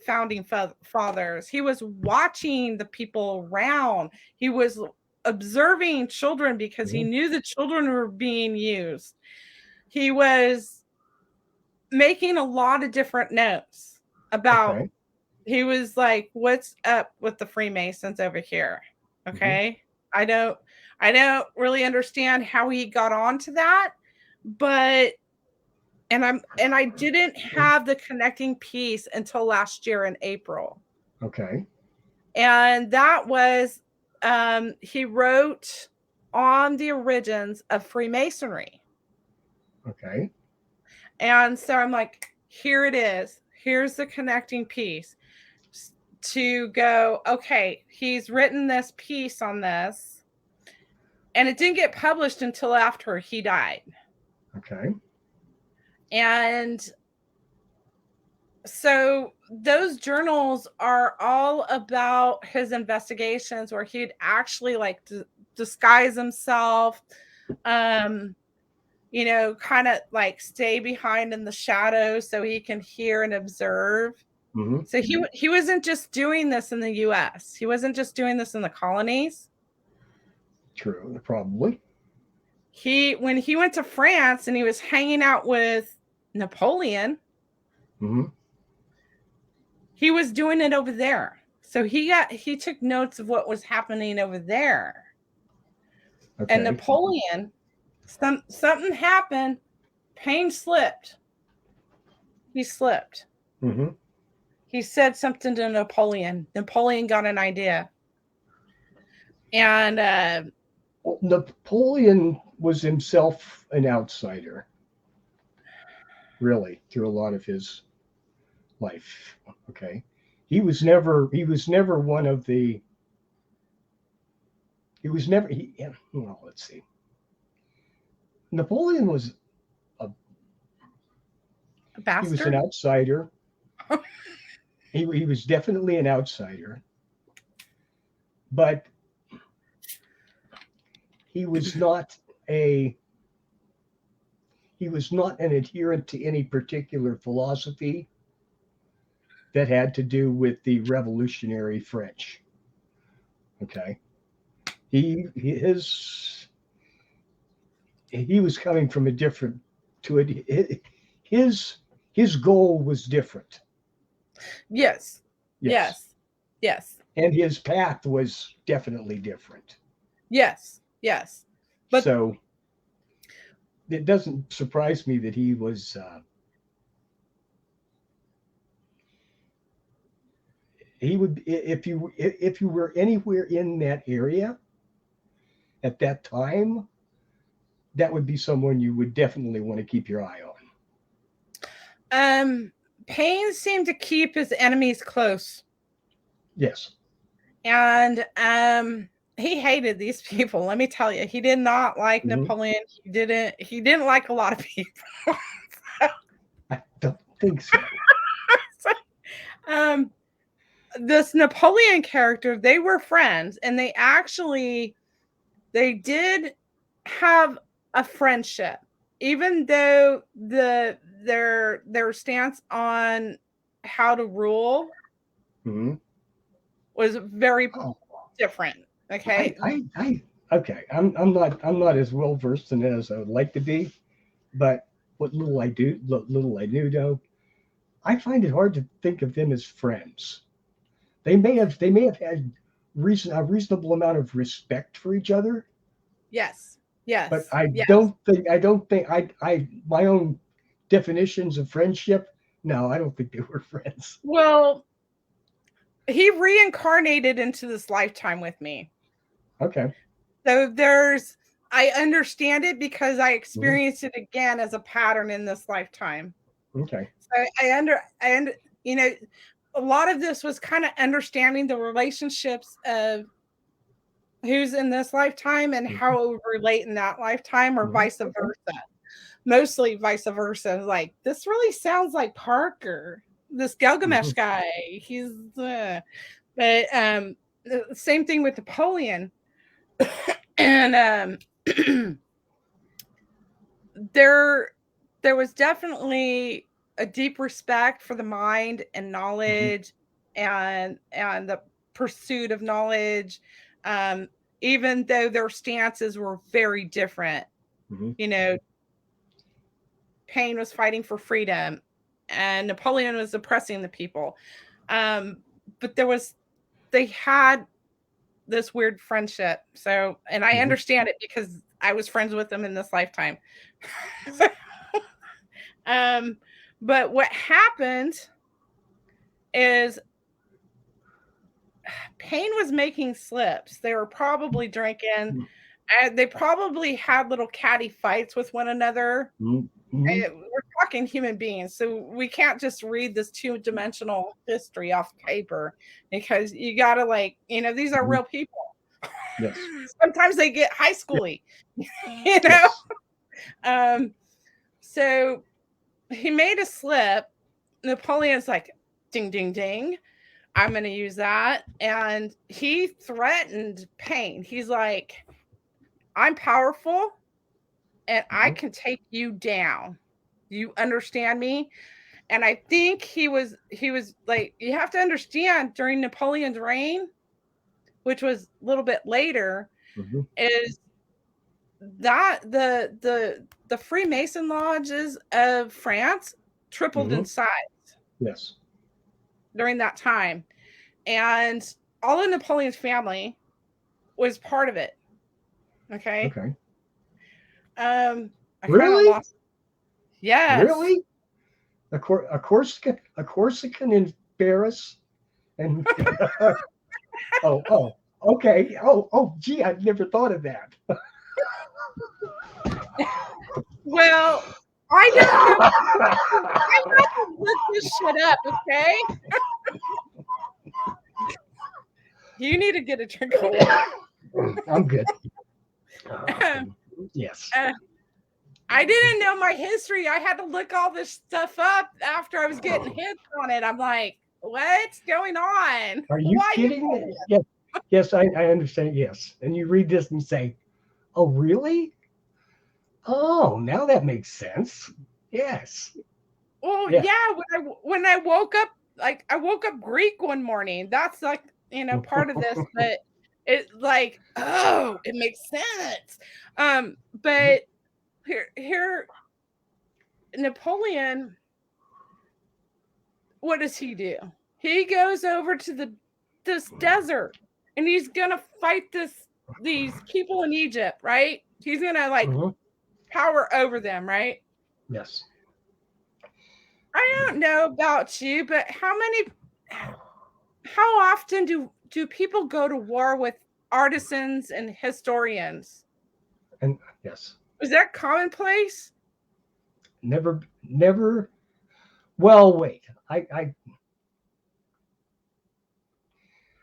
founding fathers. He was watching the people around. He was observing children because he knew the children were being used. He was making a lot of different notes about, he was like, what's up with the Freemasons over here? Okay. I don't really understand how he got onto that, but and I didn't have the connecting piece until last year in April. Okay. And that was he wrote on the origins of Freemasonry. Okay. And so I'm like, here it is. Here's the connecting piece to go, okay, he's written this piece on this. And it didn't get published until after he died. Okay. And so those journals are all about his investigations where he'd actually like disguise himself, kind of like stay behind in the shadows so he can hear and observe. So he wasn't just doing this in the US. He wasn't just doing this in the colonies. True, probably. When he went to France and he was hanging out with Napoleon, he was doing it over there. So he took notes of what was happening over there. Okay. And Napoleon, something happened. Paine slipped. He slipped. He said something to Napoleon. Napoleon got an idea. And Napoleon was himself an outsider, really, through a lot of his life. Okay, he was never one of the. He was never. Well, let's see. Napoleon was A He was an bastard? outsider. He was definitely an outsider, but he was not a he was not an adherent to any particular philosophy that had to do with the revolutionary French. Okay, his he was coming from a different to it. His goal was different. Yes. Yes, Yes. Yes. and his path was definitely different. Yes. Yes. But So it doesn't surprise me that he was. He would if you were anywhere in that area at that time, that would be someone you would definitely want to keep your eye on. Paine seemed to keep his enemies close. Yes. And he hated these people. Let me tell you, he did not like Mhm. Napoleon. He didn't like a lot of people. I don't think so. So, this Napoleon character, they were friends, and they did have a friendship, even though their stance on how to rule Mhm. was very Oh, different. Okay. okay. I'm not as well versed in it as I would like to be, but what little I do know, I find it hard to think of them as friends. They may have had a reasonable amount of respect for each other, Yes. but Yes. Yes. I don't think I my own definitions of friendship. No, I don't think they were friends. Well, he reincarnated into this lifetime with me. Okay. So I understand it because I Mhm. experienced it again as a pattern in this lifetime. Okay. So you know, a lot of this was kind of understanding the relationships of who's in this lifetime and Mhm. how it would relate in that lifetime or Mhm. vice Okay. versa. Mostly vice versa. Like, this really sounds like Parker, this Gilgamesh Mhm. guy. He's, but the same thing with Napoleon. And there was definitely a deep respect for the mind and Mhm. knowledge and the pursuit of knowledge, um, even though their stances were very different. Mhm. You know, Paine was fighting for freedom and Napoleon was oppressing the people. Um, but they had this weird friendship. So, and I Mhm. understand it because I was friends with them in this lifetime. um, but what happened is Paine was making slips. They were probably drinking. And they probably had little catty fights with one another. Mhm. Mhm. We're talking human beings, so we can't just read this two-dimensional history off paper because you got to, like, these are Mhm. real people. Yes. Sometimes they get high Yeah. schooly, you know. Yes. Um, so he made a slip. Napoleon's like, ding, ding, ding. I'm going to use that. And he threatened Paine. He's like, I'm powerful and I Mhm. can take you down. You understand me? And I think he was like, you have to understand, during Napoleon's reign, which was a little bit later, Mhm. is that the Freemason lodges of France tripled in Mhm. size Yes. during that time. And all of Napoleon's family was part of it. Okay. Okay. I kind of Really? lost. Yes. Really? A Corsican in Paris, and oh, okay. Gee, I've never thought of that. Well, I don't know. I have to look this shit up, okay? You need to get a drink of water. I'm good. uh, Yes. I didn't know my history. I had to look all this stuff up after I was getting hits on it. I'm like, what's going on? Are you Why kidding you me? Yes, yes, I understand. Yes, and you read this and say, "Oh, really? Oh, now that makes sense." Yes, Well, yeah. yeah, when I woke up, like I woke up Greek one morning. That's like, part of this, but it like, oh, it makes sense. But here Napoleon, what does he do? He goes over to this desert and he's gonna fight these people in Egypt, right? He's gonna like Mhm. power over them, right? Yes. I don't know about you, but how often do people go to war with artisans and historians? And yes, Is that commonplace? never. Well, wait.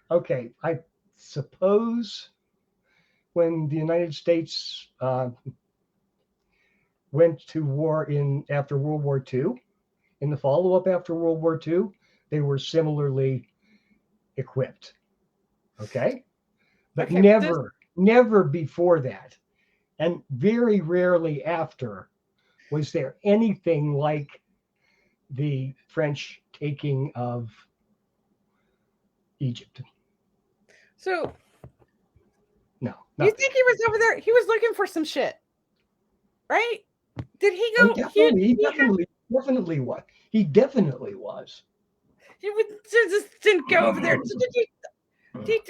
Okay. I suppose when the United States went to war in after World War II, in the follow up after World War II, they were similarly equipped. Okay, but Okay, this never before that, and very rarely after, was there anything like the French taking of Egypt. so No, you nothing. think he was over there? He was looking for some shit, right? Did he Oh, go? he He had definitely was. He definitely was. he would just didn't go over there.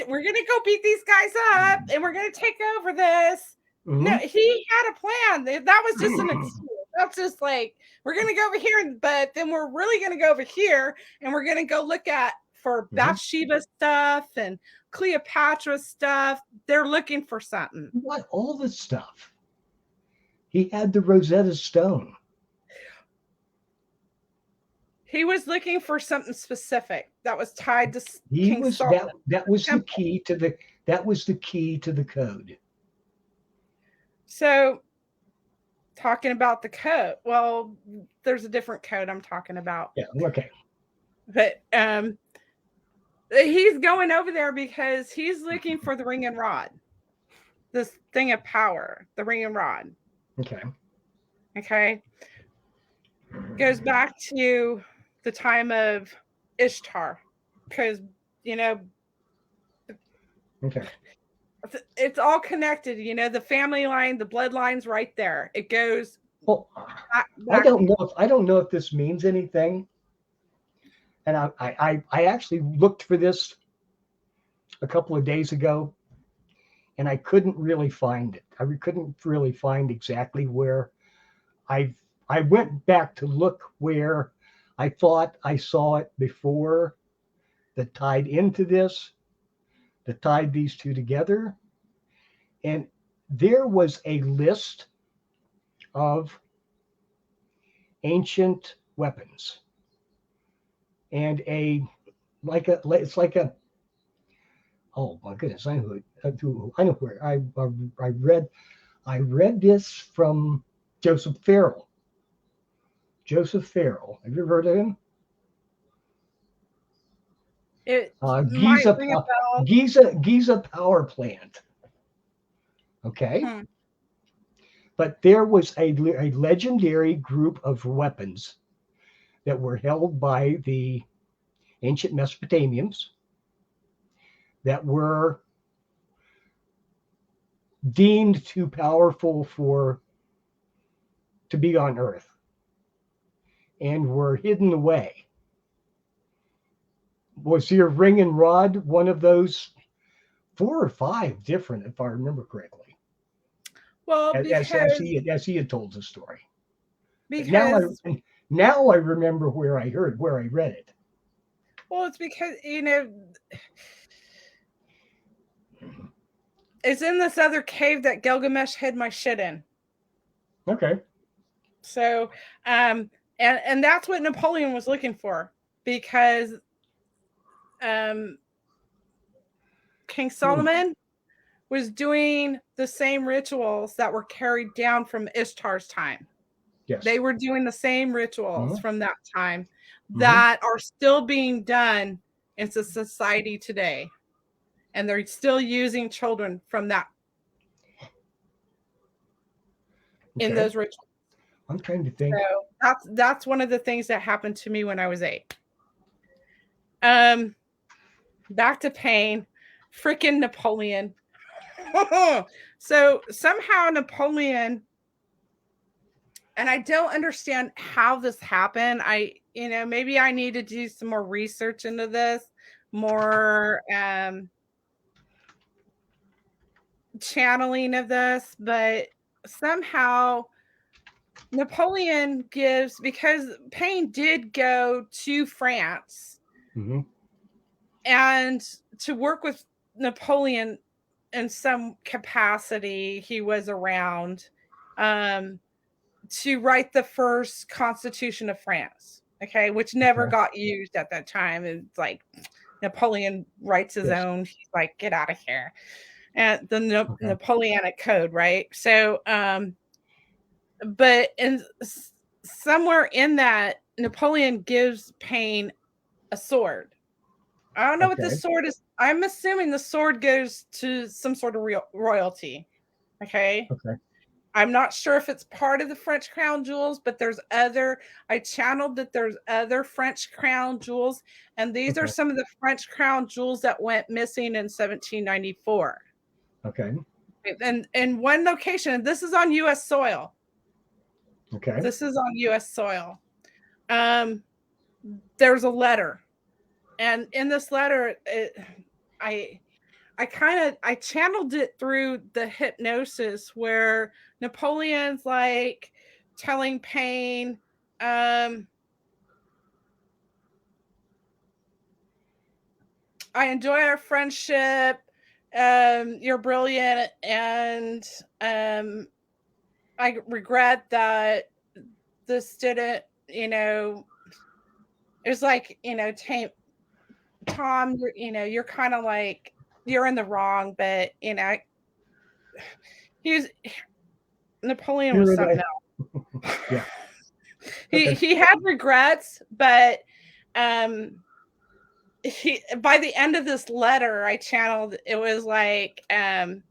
We're gonna go beat these guys up and we're gonna take over this. No, Hmm. he had a plan. That was just an excuse. That's just like, we're gonna go over here, but then we're really gonna go over here and we're gonna go look at for Hmm. Bathsheba stuff and Cleopatra stuff. They're looking for something. What all this stuff? He had the Rosetta Stone. He was looking for something specific that was tied to He King was Solomon. that was the Temple. key to the code. So talking about the code, well, there's a different code I'm talking about. Yeah. Okay. But he's going over there because he's looking for the ring and rod, this thing of power, the ring and rod. Okay. Okay. Goes back to the time of Ishtar because, you know, Okay. it's all connected, the family line, the bloodline's right there. It goes Well, back. I don't know if this means anything. And I actually looked for this a couple of days ago, and I couldn't really find it. I couldn't really find exactly where. I went back to look where I thought I saw it before that tied into this, that tied these two together, and there was a list of ancient weapons and it's like a oh my goodness, I know where I read this from Joseph Farrell. Joseph Farrell. Have you heard of him? It might Giza ring a bell. Giza power plant. Okay, Hmm. but there was a legendary group of weapons that were held by the ancient Mesopotamians that were deemed too powerful to be on Earth and were hidden away. Was your ring and rod one of those? 4 or 5 different, if I remember correctly, Well, as he had told the story. But because now I remember where I read it. well, it's because it's in this other cave that Gilgamesh hid my shit in. Okay. So, and that's what Napoleon was looking for because King Solomon was doing the same rituals that were carried down from Ishtar's time. Yes. They were doing the same rituals Mhm. from that time Mhm. that are still being done in society today. And they're still using children from that in Okay. those rituals. I'm trying to think. So that's one of the things that happened to me when I was 8. Back to Paine, freaking Napoleon. So somehow Napoleon, and I don't understand how this happened. Maybe I need to do some more research into this, more channeling of this, but somehow Napoleon gives, because Paine did go to France Mhm. and to work with Napoleon in some capacity, he was around to write the first Constitution of France, okay, which never Okay. got used at that time. It's like Napoleon writes his Yes. own. He's like, get out of here. And the Okay. Napoleonic Code, right? So, but somewhere in that, Napoleon gives Paine a sword. I don't know what Okay. this sword is. I'm assuming the sword goes to some sort of royalty. Okay. Okay. I'm not sure if it's part of the French crown jewels, but I channeled that there's other French crown jewels. And these are Okay. some of the French crown jewels that went missing in 1794. Okay. And in one location, and this is on US soil. Okay. This is on US soil. There's a letter. And in this letter, I channeled it through the hypnosis where Napoleon's like telling Paine, I enjoy our friendship. You're brilliant, and I regret that this didn't, it was like, Tom, you're kind of like, you're in the wrong, but he was Napoleon was Here and something I. else. Yeah. he Okay. he had regrets, but by the end of this letter I channeled, it was like it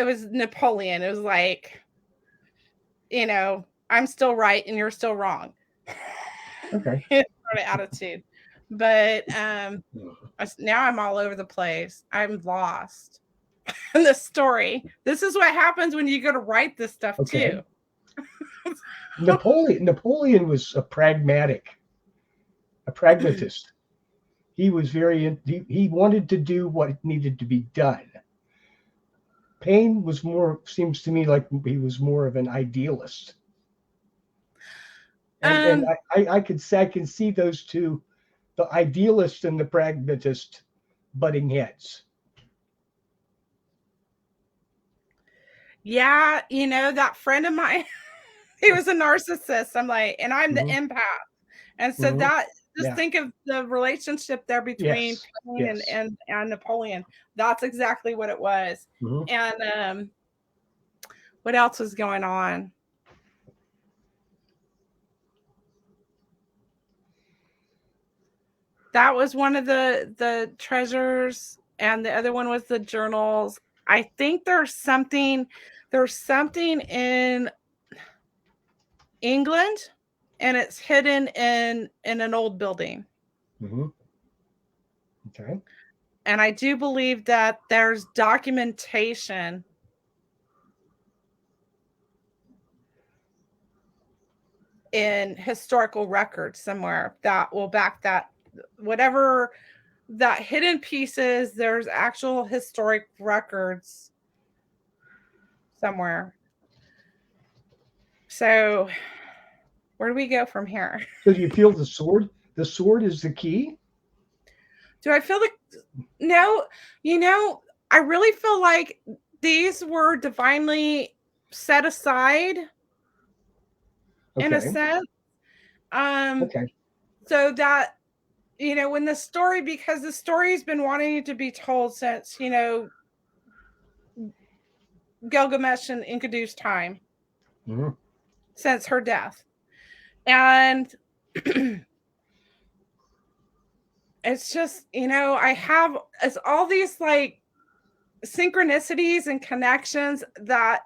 was Napoleon. It was like, I'm still right and you're still wrong. Okay. Sort of attitude. But now I'm all over the place. I'm lost in the story. This is what happens when you go to write this stuff Okay. too. Napoleon was a pragmatist. He was he wanted to do what needed to be done. Paine was seems to me like he was more of an idealist. And I can see those two, the idealist and the pragmatist, butting heads. Yeah, that friend of mine, he was a narcissist. I'm like, and I'm the Mhm. empath. And so Mhm. just Yeah. think of the relationship there between Yes. Paine Yes. and Napoleon. That's exactly what it was. Mhm. And what else was going on? That was one of the treasures, and the other one was the journals. I think there's something in England, and it's hidden in an old building. Mhm. Okay. And I do believe that there's documentation in historical records somewhere that will back that, whatever that hidden pieces, there's actual historic records somewhere. So where do we go from here? So do you feel the sword? The sword is the key? Do I feel like, no, I really feel like these were divinely set aside in a Okay. sense. Okay. So that when the story, because the story's been wanting to be told since, Gilgamesh and Enkidu's time, since her death. And it's just, it's all these like synchronicities and connections that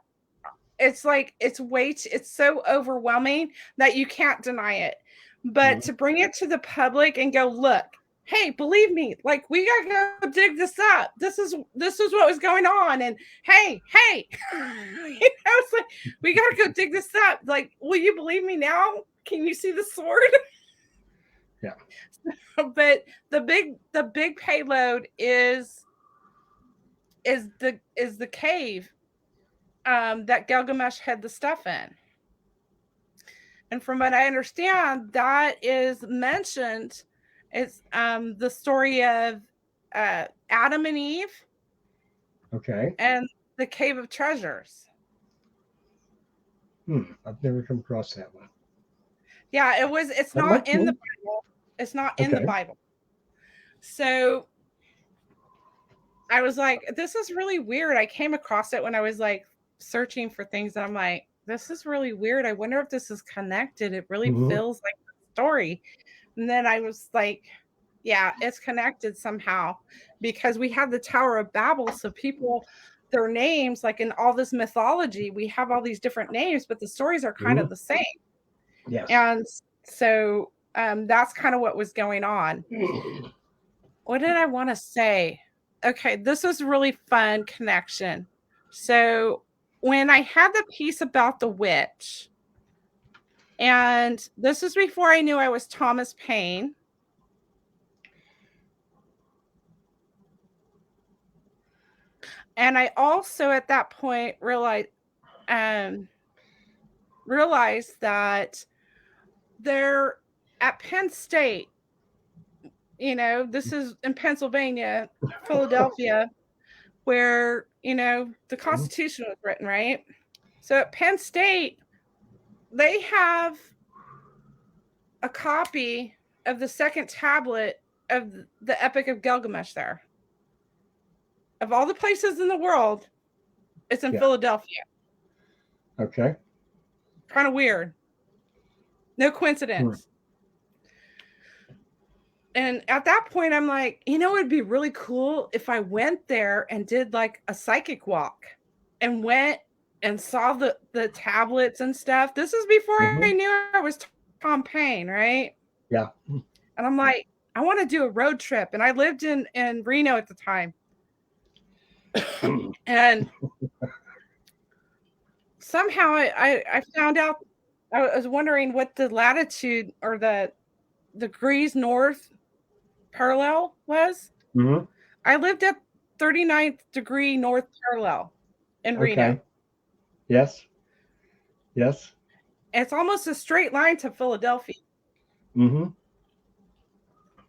it's like, it's so overwhelming that you can't deny it. But to bring it to the public and go, look, hey, believe me, like, we gotta go dig this up. This is what was going on. And hey, it's like, we gotta go dig this up. Like, will you believe me now? Can you see the sword? Yeah. But the big payload is the cave that Gilgamesh had the stuff in. And from what I understand, that is mentioned. It's the story of Adam and Eve. Okay. And the Cave of Treasures. I've never come across that one. Yeah, it's not in the Bible. It's not in the Bible. So I was like, this is really weird. I came across it when I was like searching for things, and I'm like, this is really weird. I wonder if this is connected. It really feels like a story. And then I was like, yeah, it's connected somehow, because we have the Tower of Babel. So people, their names, like in all this mythology, we have all these different names, but the stories are kind of the same. Yes. And so that's kind of what was going on. What did I want to say? Okay, this was a really fun connection. So when I had the piece about the witch, and this was before I knew I was Thomas Paine. And I also at that point realized that there at Penn State, this is in Pennsylvania, Philadelphia, where, the Constitution was written, right? So at Penn State, they have a copy of the second tablet of the Epic of Gilgamesh there. Of all the places in the world, it's in Philadelphia. Okay. Kind of weird. No coincidence. And at that point, I'm like, it'd be really cool if I went there and did like a psychic walk and went and saw the tablets and stuff. This is before I knew I was Tom Paine, right? Yeah. And I'm like, I want to do a road trip. And I lived in Reno at the time. And somehow I found out, I was wondering what the latitude or the degrees north parallel was. I lived at 39th degree north parallel in Reno. Yes. It's almost a straight line to Philadelphia.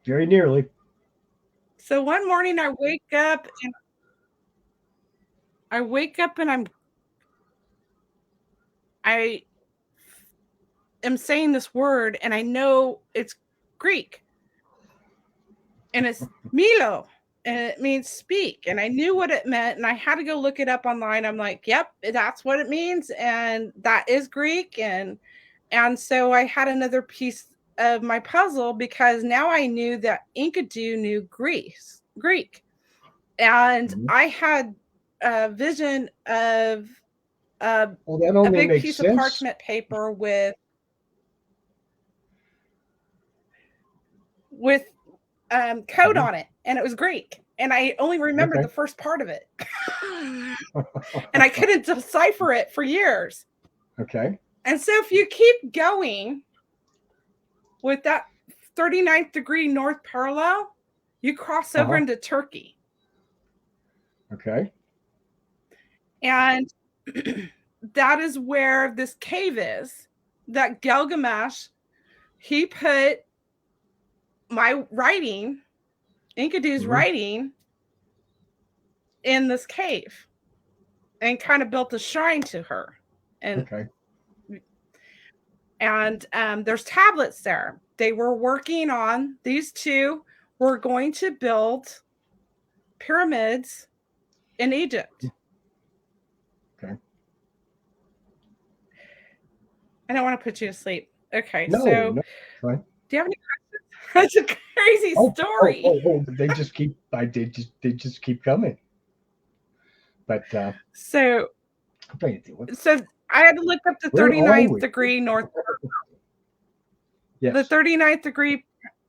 Very nearly. So one morning I wake up and I am saying this word, and I know it's Greek. And it's Milo, and it means speak. And I knew what it meant, and I had to go look it up online. I'm like, yep, that's what it means. And that is Greek. And so I had another piece of my puzzle, because now I knew that Enkidu knew Greek. And I had a vision of a big piece of parchment paper with code on it, and it was Greek, and I only remembered the first part of it. And I couldn't decipher it for years. Okay. And so if you keep going with that 39th degree north parallel, you cross over into Turkey. Okay. And that is where this cave is, that Gilgamesh, he put my writing, Enkidu's writing, in this cave, and kind of built a shrine to her. And And there's tablets there. They were working on, these two were going to build pyramids in Egypt. Okay. I don't want to put you to sleep. Okay, No, so fine. do you have any questions? That's a crazy story. They just keep they just keep coming. But So I'm trying to think so I had to look up the where are 39th we? degree north. Yes. The 39th degree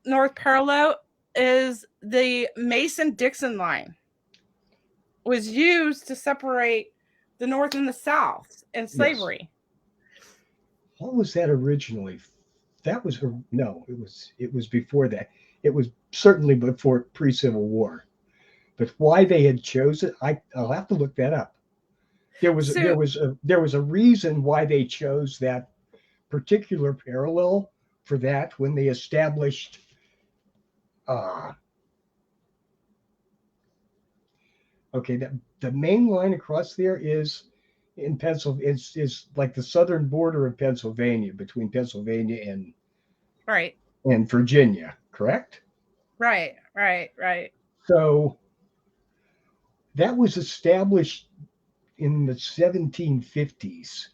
north parallel is the Mason-Dixon line. Was used to separate the North and the South in slavery. Yes. What was that originally? That was no, it was before that. It was certainly before pre-Civil War. But why they had chosen, I'll have to look that up. There was a reason why they chose that particular parallel for that when they established okay, the main line across there is in Pennsylvania. Is like the southern border of Pennsylvania, between Pennsylvania and Virginia, correct? Right. So that was established in the 1750s,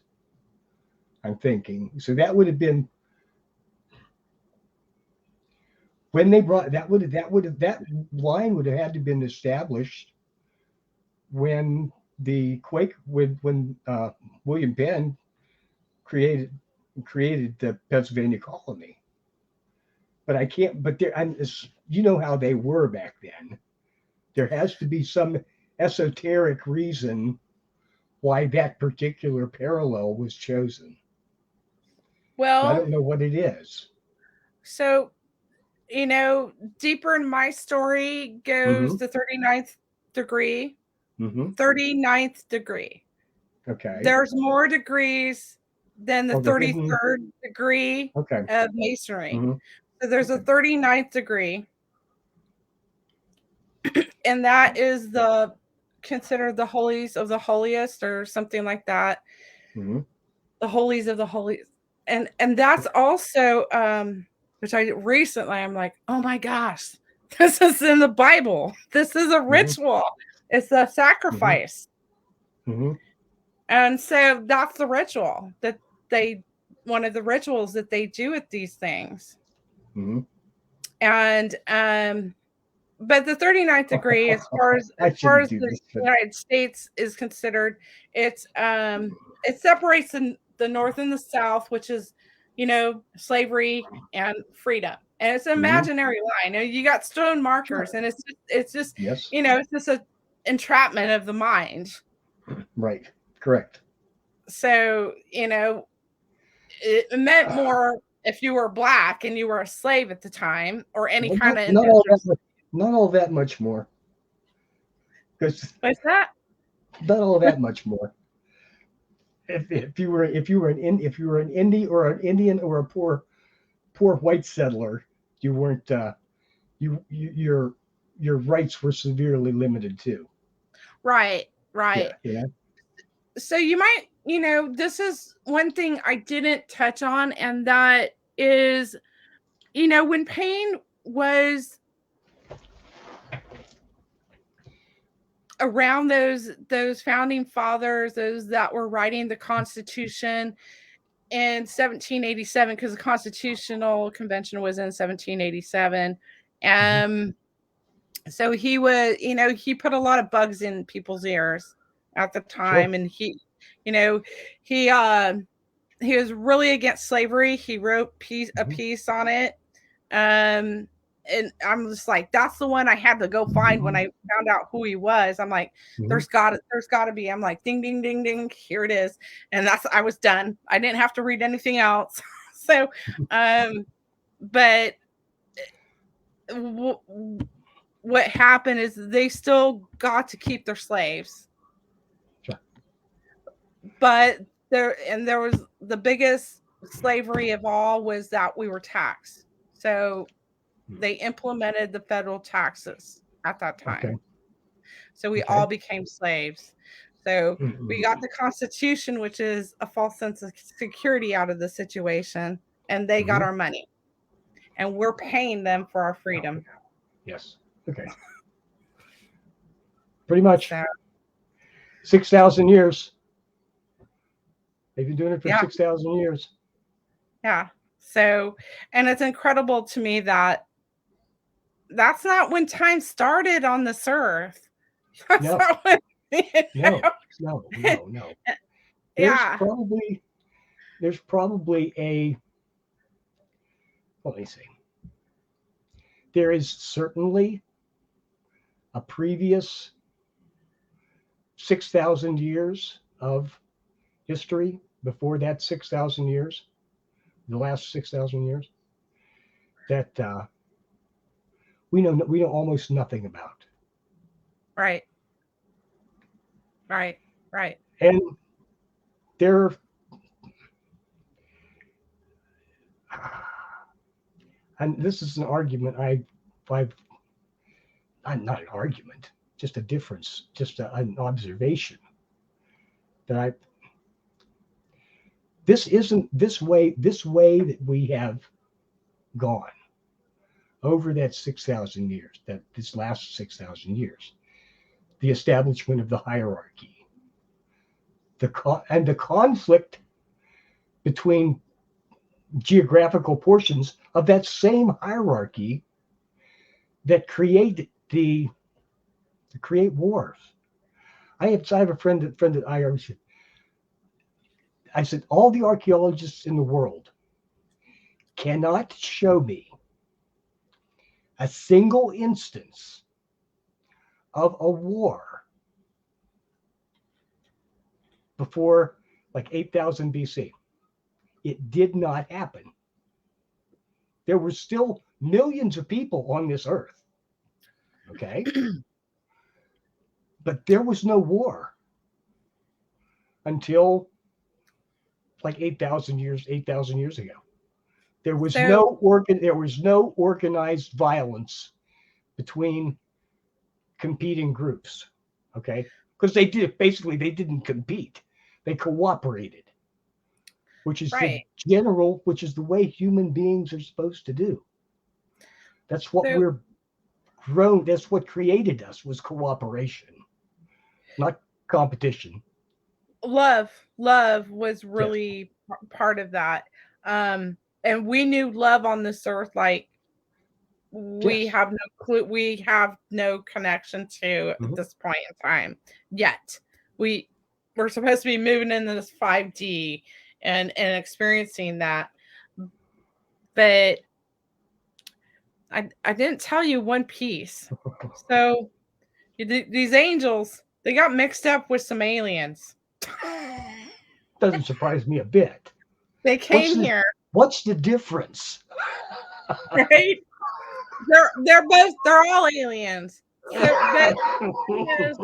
I'm thinking. So that would have been when they brought that line would have had to have been established when when William Penn created the Pennsylvania colony. But I can't. But you know how they were back then. There has to be some esoteric reason why that particular parallel was chosen. Well, I don't know what it is. So, deeper in my story goes the 39th degree. 39th degree. Okay. There's more degrees than the 33rd degree of masonry. So there's a 39th degree. And that is considered the holies of the holiest or something like that. The holies of the holies. And that's also which I'm like, oh my gosh, this is in the Bible. This is a ritual. It's a sacrifice. And so that's the ritual that one of the rituals that they do at these things. And but the 39th degree, as far as the United States is considered, it separates the North and the South, which is, slavery and freedom. And it's an imaginary line. You got stone markers, and it's just yes. It's just an entrapment of the mind. Right. Correct. So, it meant more if you were Black and you were a slave at the time, or any kind of not all that much more. What's that? Not all that much more. If you were an Indian or a poor white settler, you weren't your rights were severely limited too. Right. Yeah. So you might, this is one thing I didn't touch on, and that is, when Paine was around those founding fathers, those that were writing the Constitution in 1787, because the Constitutional Convention was in 1787. So he was, he put a lot of bugs in people's ears at the time. Sure. And he was really against slavery. He wrote a piece on it. And I'm just like, that's the one I had to go find when I found out who he was. I'm like, there's gotta be. I'm like, ding, ding, ding, ding. Here it is. And I was done. I didn't have to read anything else. So, but what happened is they still got to keep their slaves. Sure. But there was the biggest slavery of all was that we were taxed. So they implemented the federal taxes at that time. So we all became slaves. So we got Mhm. the Constitution, which is a false sense of security out of the situation, and they got Mhm. our money, and we're paying them for our Oh, freedom. yes. Okay. Pretty much So 6,000 years. They've been doing it for yeah, 6,000 years. yeah. So, and it's incredible to me that that's not when time started on this earth. That's No, not when, no, no, no, no. There's yeah, probably there's probably a let me see. There is certainly a previous 6,000 years of history before that 6,000 years, the last 6,000 years, that we know almost nothing about. right, right, right. And there, and this is an argument I've not an argument, just a difference, just an observation that I this isn't this way that we have gone over that 6,000 years, that this last 6,000 years, the establishment of the hierarchy, and the conflict between geographical portions of that same hierarchy that create create wars. I have a friend that I said all the archaeologists in the world cannot show me a single instance of a war before like 8,000 BC. It did not happen. There were still millions of people on this earth. Okay. But there was no war until like 8,000 years ago. There was So no organized violence between competing groups. Okay. Because they didn't compete. They cooperated, which is right. which is the way human beings are supposed to do. That's what So we're grown. That's what created us was cooperation, not competition. love was Yes. really part of that. And we knew love on this earth like we Yes. have no clue, we have no connection to at Mhm. this point in time yet. We we're supposed to be moving into this 5D and experiencing that. But I didn't tell you one piece. So these angels, they got mixed up with some aliens. Doesn't surprise me a bit. They What's came the here, what's the difference? right? They're all aliens. So but is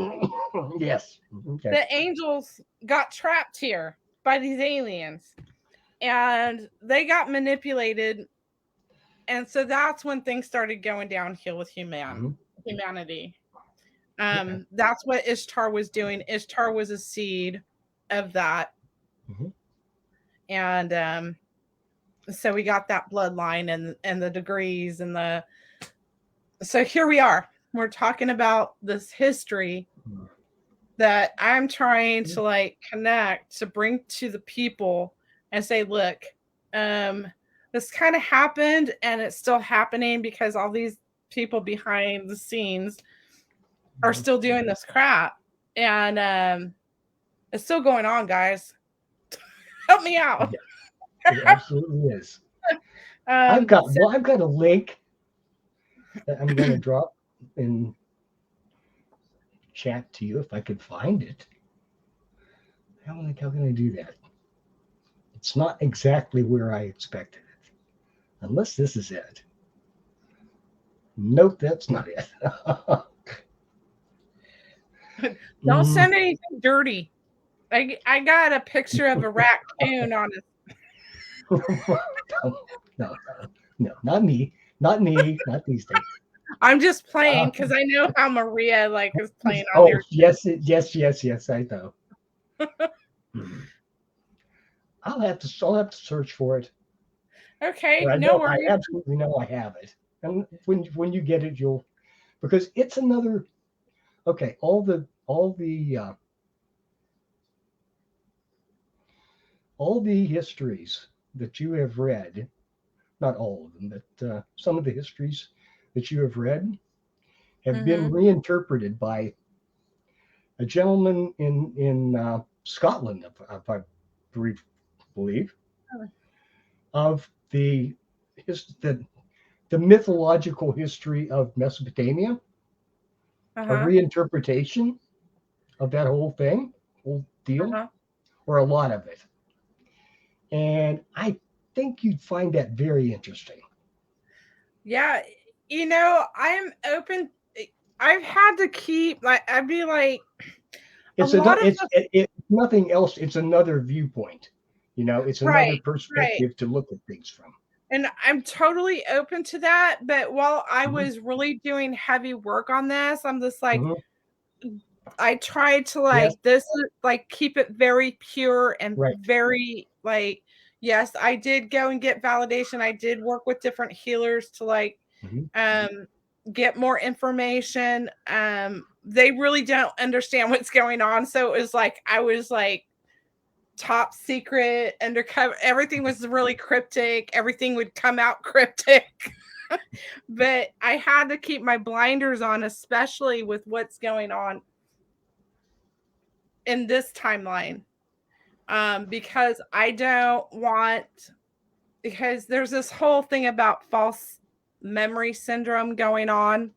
Yes. Okay. the angels got trapped here by these aliens and they got manipulated, and so that's when things started going downhill with Mhm. humanity. Okay. That's what Ishtar was doing. Ishtar was a seed of that, Mhm. and so we got that bloodline and the degrees and the so here we are. We're talking about this history that I'm trying to like connect to bring to the people and say, look, um, this kind of happened and it's still happening because all these people behind the scenes are Mhm. still doing this crap. And it's still going on, guys. Help me out. Yeah, it absolutely is. So I've got a link that I'm going to drop in chat to you if I could find it. How can I do that? It's not exactly where I expected it, unless this is it. Nope, that's not it. don't Mm. send anything dirty. I got a picture of a raccoon on it. No, no, no, not me, not these things. I'm just playing because I know how Maria is playing on Oh, there. yes, yes, I know. Mhm. I'll have to search for it. Okay, But no I worries. absolutely know I have it. And when you get it, because it's another. Okay, all the histories that you have read, not all of them, but some of the histories that you have read have been Mm-hmm. reinterpreted by a gentleman in Scotland, if I believe, of the mythological history of Mesopotamia, a Uh-huh. reinterpretation of that whole deal, Uh-huh. or a lot of it. And I think you'd find that very interesting. Yeah, I'm open. I've had to keep I'd be like a It's lot of the nothing else. It's another viewpoint. It's another right, right. perspective to look at things from. And I'm totally open to that. But while I Mhm, was really doing heavy work on this, I'm just like, mhm. I tried to Yes, keep it very pure and right. very yes, I did go and get validation. I did work with different healers to Mhm. um get more information. They really don't understand what's going on. So it was like I was like top secret, undercover. Everything was really cryptic. Everything would come out cryptic. But I had to keep my blinders on, especially with what's going on in this timeline. Because I don't want, because there's this whole thing about false memory syndrome going on,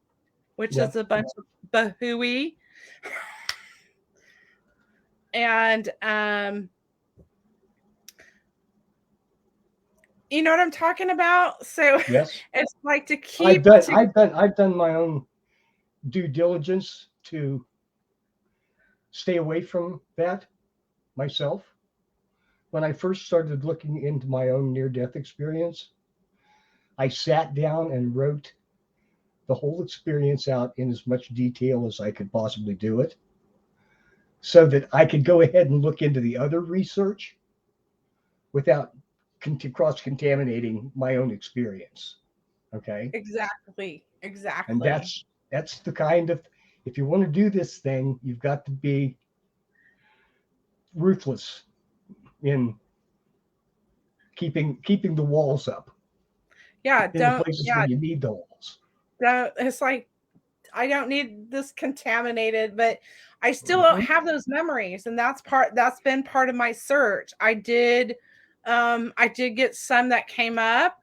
which Yeah. is a bunch of bahooey. And you know what I'm talking about? So Yes. it's like to keep to I've done my own due diligence to stay away from that myself. When I first started looking into my own near-death experience, I sat down and wrote the whole experience out in as much detail as I could possibly do it, so that I could go ahead and look into the other research without cross contaminating my own experience. Okay. exactly, And exactly. that's the kind of, if you want to do this thing, you've got to be ruthless in keeping the walls up Yeah, in the places where yeah, you need the walls. don't, it's like I don't need this contaminated, but I still don't Mhm. have those memories. And that's been part of my search. I did get some that came up.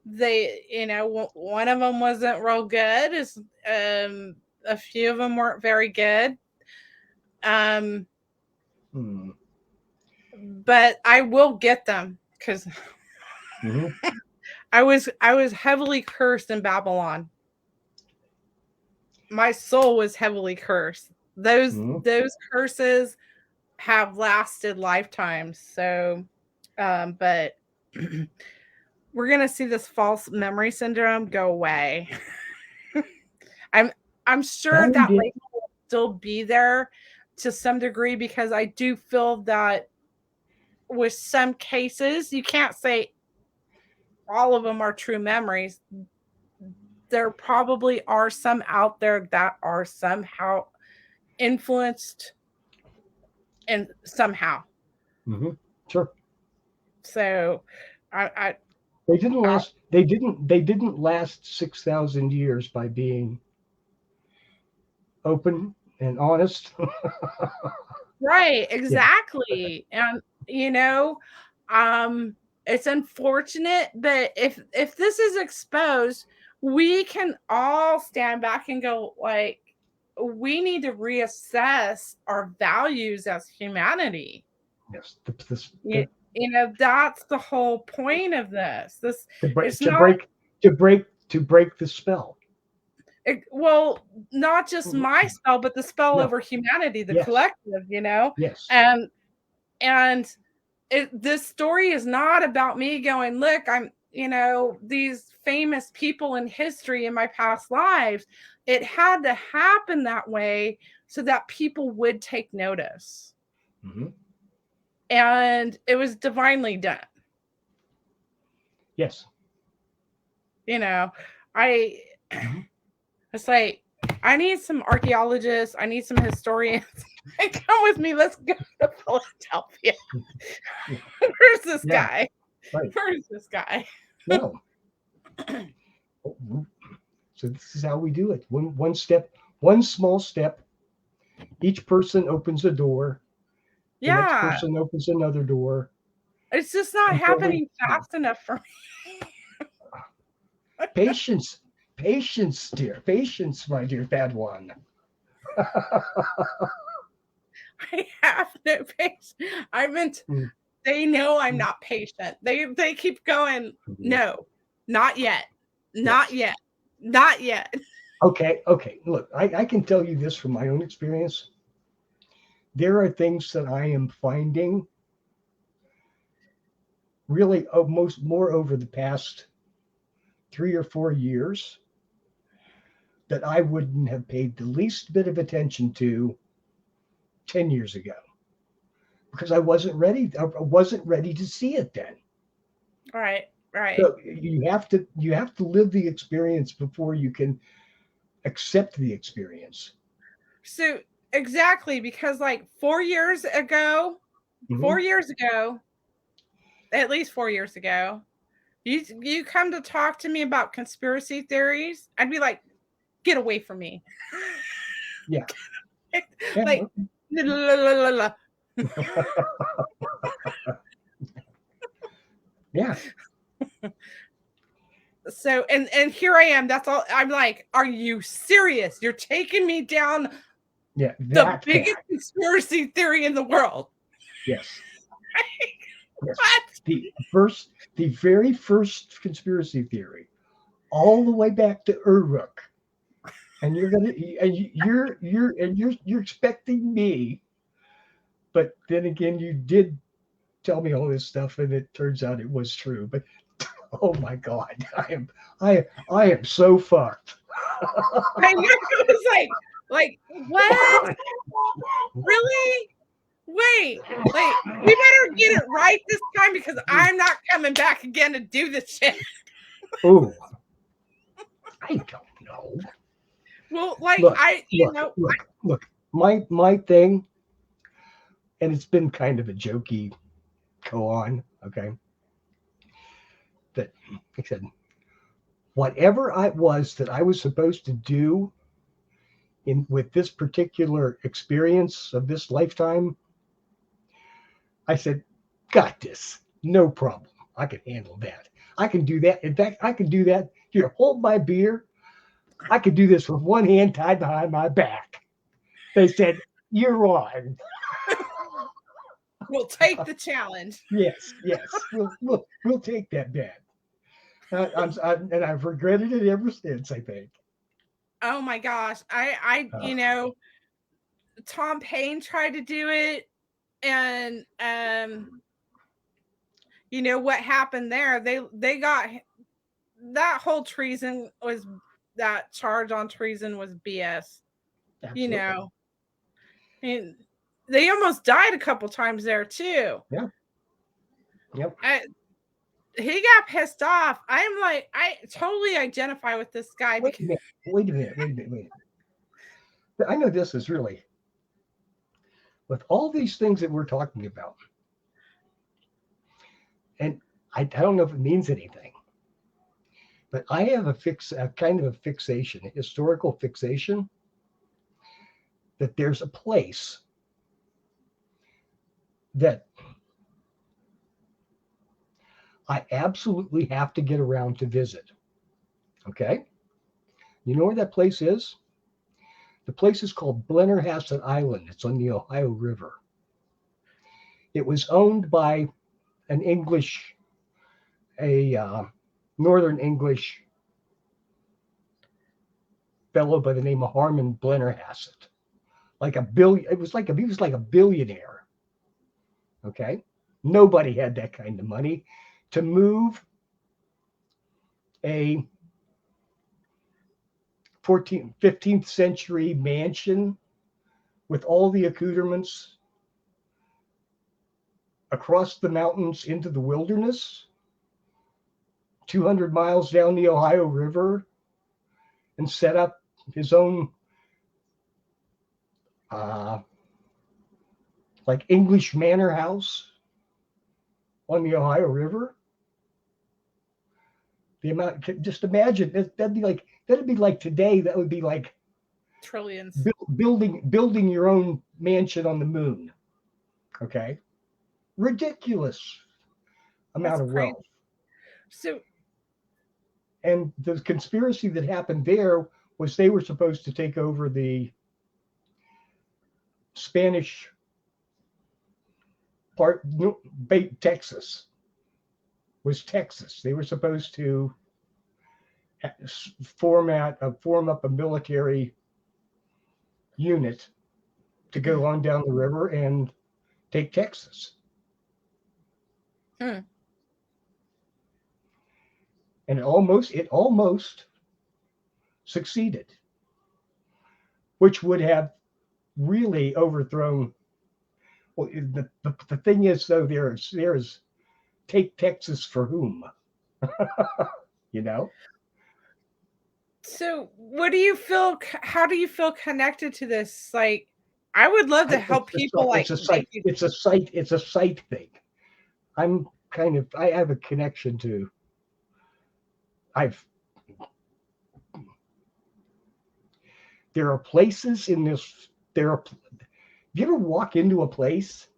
They, one of them wasn't real good. Is a few of them weren't very good. Um, Hmm. but I will get them because Mhm. I was heavily cursed in Babylon. My soul was heavily cursed. Mhm. Those curses have lasted lifetimes. So, but we're gonna see this false memory syndrome go away. I'm I'm sure Kind that of. label will still be there to some degree because I do feel that with some cases you can't say all of them are true memories. There probably are some out there that are somehow influenced and somehow. Mhm. Sure. So I They didn't I last. They didn't last 6,000 years by being open and honest. right, Yeah. exactly. And you know, um it's unfortunate, but if this is exposed, we can all stand back and go like we need to reassess our values as humanity. Yes. You, that's the whole point of this. This To break it's to not break to break the spell. well, not just Mhm. my spell, but the spell No. over humanity, the Yes. collective. Yes. And and this story is not about me going, look, these famous people in history in my past lives. It had to happen that way so that people would take notice. Mm-hmm. And it was divinely done. Yes. I it's like, I need some archaeologists, I need some historians. Come with me, let's go to Philadelphia. Where's this guy? Right. Where's this guy? No. So this is how we do it. One step, one small step. Each person opens a door. The next person opens another door. It's just not happening fast enough for me. Patience, dear. Patience, my dear Padawan. I have no patience. They know I'm not patient. They keep going, no, not yet. Not yet. Not yet. Okay. Look, I can tell you this from my own experience. There are things that I am finding really more over the past 3 or 4 years that I wouldn't have paid the least bit of attention to 10 years ago, because I wasn't ready. I wasn't ready to see it then. Right. So you have to live the experience before you can accept the experience. So exactly, because like 4 years ago, Mm-hmm. 4 years ago, at least 4 years ago, you come to talk to me about conspiracy theories, I'd be like, get away from me. Yeah. Like, la, la, la, la, la. Yeah. So and here I am. That's all. I'm like, are you serious? You're taking me down the biggest conspiracy theory in the world. Yes. Yes. What? The very first conspiracy theory, all the way back to Uruk. And you're expecting me, but then again, you did tell me all this stuff, and it turns out it was true. But oh my God, I am so fucked. I know. It was like what? Really? Wait, we better get it right this time, because I'm not coming back again to do this shit. Oh, I don't know. Well, like, look, my thing, and it's been kind of a jokey koan, okay? That I said, whatever it was that I was supposed to do with this particular experience of this lifetime, I said, got this, no problem. I can handle that. I can do that. In fact, I can do that. Here, hold my beer. I could do this with one hand tied behind my back. They said, you're on. We'll take the challenge. Yes. We'll take that bet. And I've regretted it ever since, I think. Oh my gosh. Tom Paine tried to do it, and what happened there? They got that whole treason was that charge on treason was BS. Absolutely. And they almost died a couple times there too. Yeah. Yep. He got pissed off. I'm like, I totally identify with this guy. Wait a minute. I know this is really, with all these things that we're talking about, and I don't know if it means anything, but I have a kind of a fixation, a historical fixation, that there's a place that I absolutely have to get around to visit. Okay? You know where that place is? The place is called Blennerhassett Island. It's on the Ohio River. It was owned by a Northern English fellow by the name of Harmon Blennerhassett. He was like a billionaire. Okay? Nobody had that kind of money to move a 15th century mansion with all the accoutrements across the mountains into the wilderness, 200 miles down the Ohio River, and set up his own like English manor house on the Ohio River. The amount, just imagine that'd be like today. That would be like trillions. Building your own mansion on the moon. Okay, ridiculous amount of wealth. So, and the conspiracy that happened there was they were supposed to take over the Spanish part, Texas. Was Texas. They were supposed to form up a military unit to go on down the river and take Texas. And it almost succeeded, which would have really overthrown. Well, the thing is, though, there's take Texas for whom? You know? So what do you feel? How do you feel connected to this? Like, I would love to help people. It's a site thing. I have a connection to. There are places in this. You ever walk into a place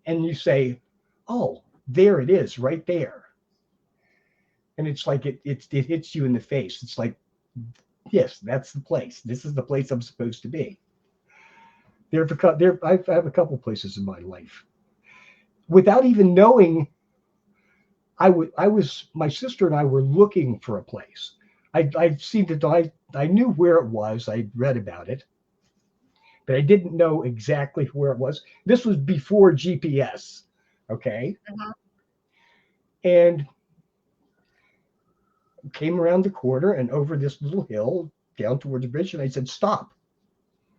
and you say, "Oh, there it is, right there," and it's like it hits you in the face. It's like, yes, that's the place. This is the place I'm supposed to be. I have a couple places in my life. Without even knowing, my sister and I were looking for a place. I knew where it was. I read about it, but I didn't know exactly where it was. This was before GPS. Okay. And came around the corner and over this little hill down towards the bridge. And I said, stop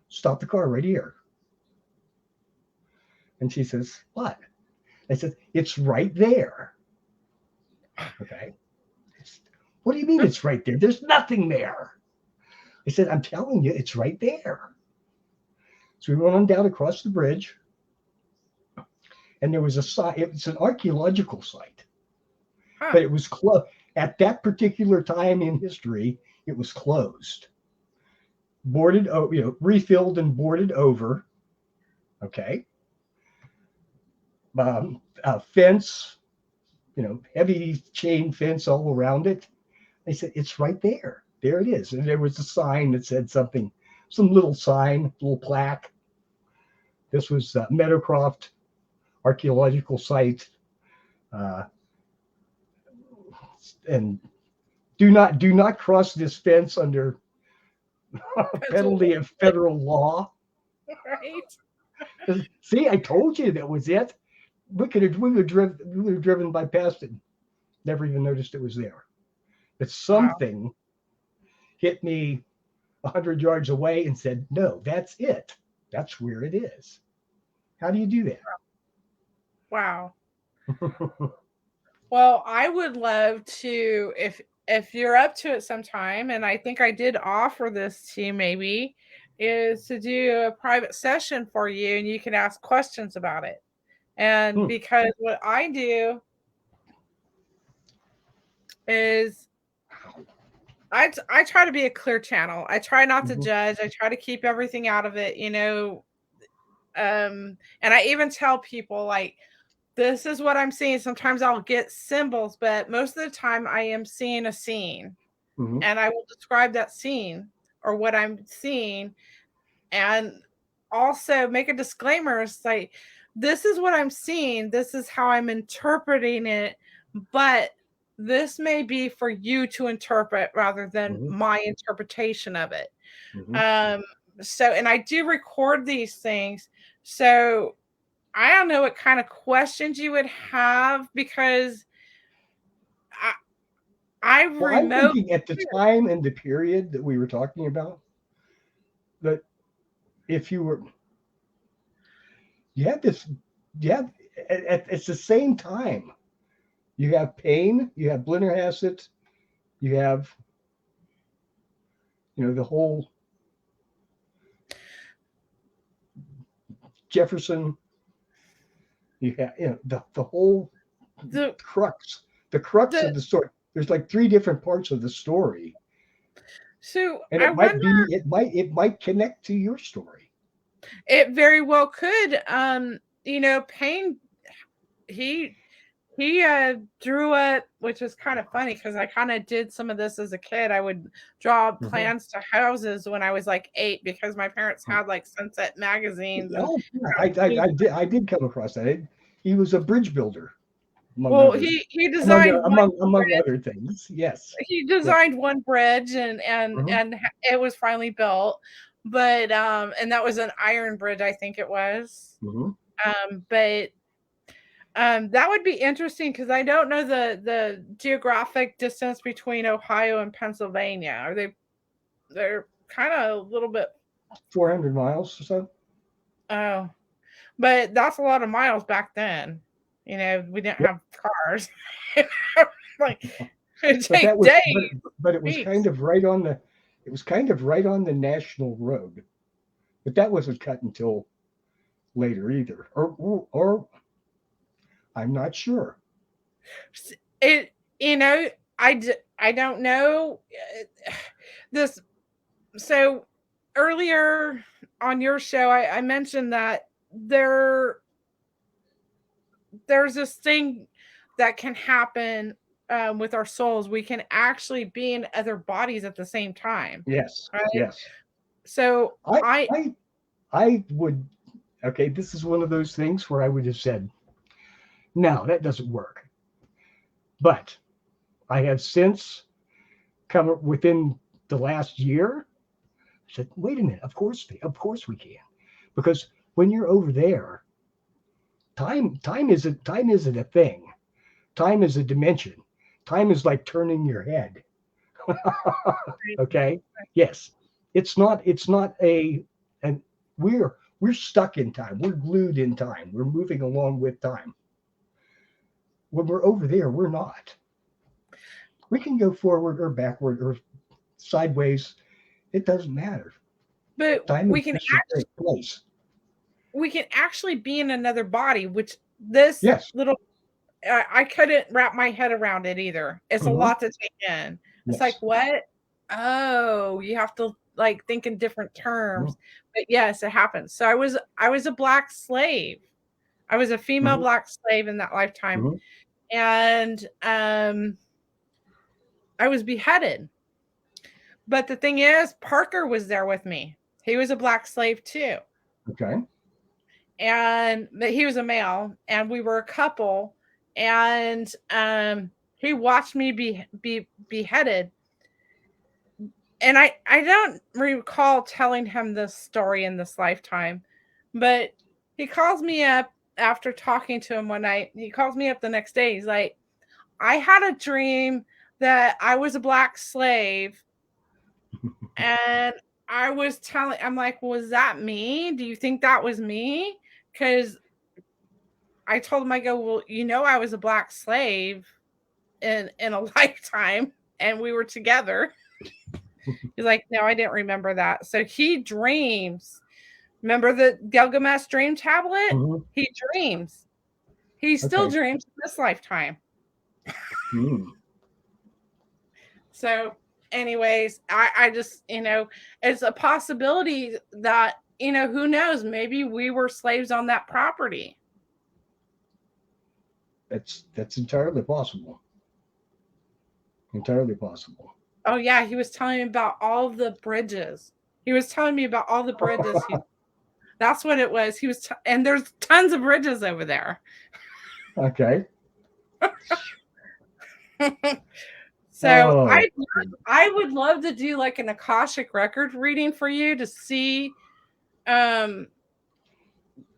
the car right here. And she says, what? I said, it's right there. Okay. What do you mean it's right there? There's nothing there. I said, I'm telling you, it's right there. So we went on down across the bridge, and there was a site. It's an archaeological site, but it was closed at that particular time in history. It was closed, boarded, refilled and boarded over. Okay. A fence, heavy chain fence all around it. They said, it's right there. There it is. And there was a sign that said something, some little sign, little plaque. This was Meadowcroft Archaeological Site. And do not cross this fence under penalty of federal law. Right. See, I told you that was it. We were driven by past it. Never even noticed it was there. But something hit me 100 yards away and said, no, that's it. That's where it is. How do you do that? Wow. Well, I would love to, if you're up to it sometime, and I think I did offer this to you maybe, is to do a private session for you and you can ask questions about it. And because what I do is I try to be a clear channel. I try not to judge. I try to keep everything out of it, and I even tell people, like, this is what I'm seeing. Sometimes I'll get symbols, but most of the time I am seeing a scene, and I will describe that scene or what I'm seeing, and also make a disclaimer. It's like, this is what I'm seeing. This is how I'm interpreting it, but this may be for you to interpret rather than my interpretation of it. So, and I do record these things. So I don't know what kind of questions you would have, because Well, I'm thinking at the time and the period that we were talking about, that if you were, you have this, you have, at the same time, you have Paine, you have Blennerhassett, you have, the whole Jefferson, you have, the whole the crux of the story. There's like 3 different parts of the story, so and I it might wonder, be, it might connect to your story. it very well could. Paine, he drew it, which is kind of funny because I kind of did some of this as a kid. I would draw plans to houses when I was like 8 because my parents had like Sunset magazines. And Oh, I did come across that. He was a bridge builder, well, he designed among other things. Yes, he designed one bridge, and Mhm. it was finally built. But and that was an iron bridge, I think it was. Mhm. But that would be interesting because I don't know the geographic distance between Ohio and Pennsylvania. They're kind of a little bit 400 miles or so. oh, but that's a lot of miles back then. We didn't Yep. have cars. Like it'd But take days. but it was kind of right on the, national road. But that wasn't cut until later either, or I'm not sure. It I don't know this. So earlier on your show, I mentioned that there's this thing that can happen with our souls. We can actually be in other bodies at the same time. Yes, Right. yes. So I would. Okay, this is one of those things where I would have said, no, that doesn't work. But I have since come up within the last year. I said, wait a minute, of course we can, because when you're over there, time isn't a thing. Time is a dimension. Time is like turning your head. Okay. Yes. It's not and we're stuck in time. We're glued in time. We're moving along with time. When we're over there, we're not. We can go forward or backward or sideways. It doesn't matter. but Time is just a great place. we can actually be in another body, which this Yes. little I couldn't wrap my head around it either. It's a lot to take in. It's like, what? Oh, you have to like think in different terms. But yes, it happens. So I was a black slave. I was a female black slave in that lifetime. And I was beheaded. But the thing is, Parker was there with me. He was a black slave too. Okay. And he was a male, and we were a couple. And he watched me be beheaded. And I don't recall telling him this story in this lifetime, but he calls me up after talking to him one night. He calls me up the next day. He's like, I had a dream that I was a black slave. And I'm like, was that me? Do you think that was me? Because I told him, I go, well, I was a black slave in a lifetime, and we were together. He's like, no, I didn't remember that. So he dreams. Remember the Gilgamesh dream tablet? He dreams. He still dreams in this lifetime. So anyways, I just, it's a possibility that, who knows, maybe we were slaves on that property. That's entirely possible. Entirely possible. Oh yeah, he was telling me about all the bridges. He was telling me about all the bridges. That's what it was. He was, and there's tons of bridges over there. Okay. So I would love to do like an Akashic record reading for you to see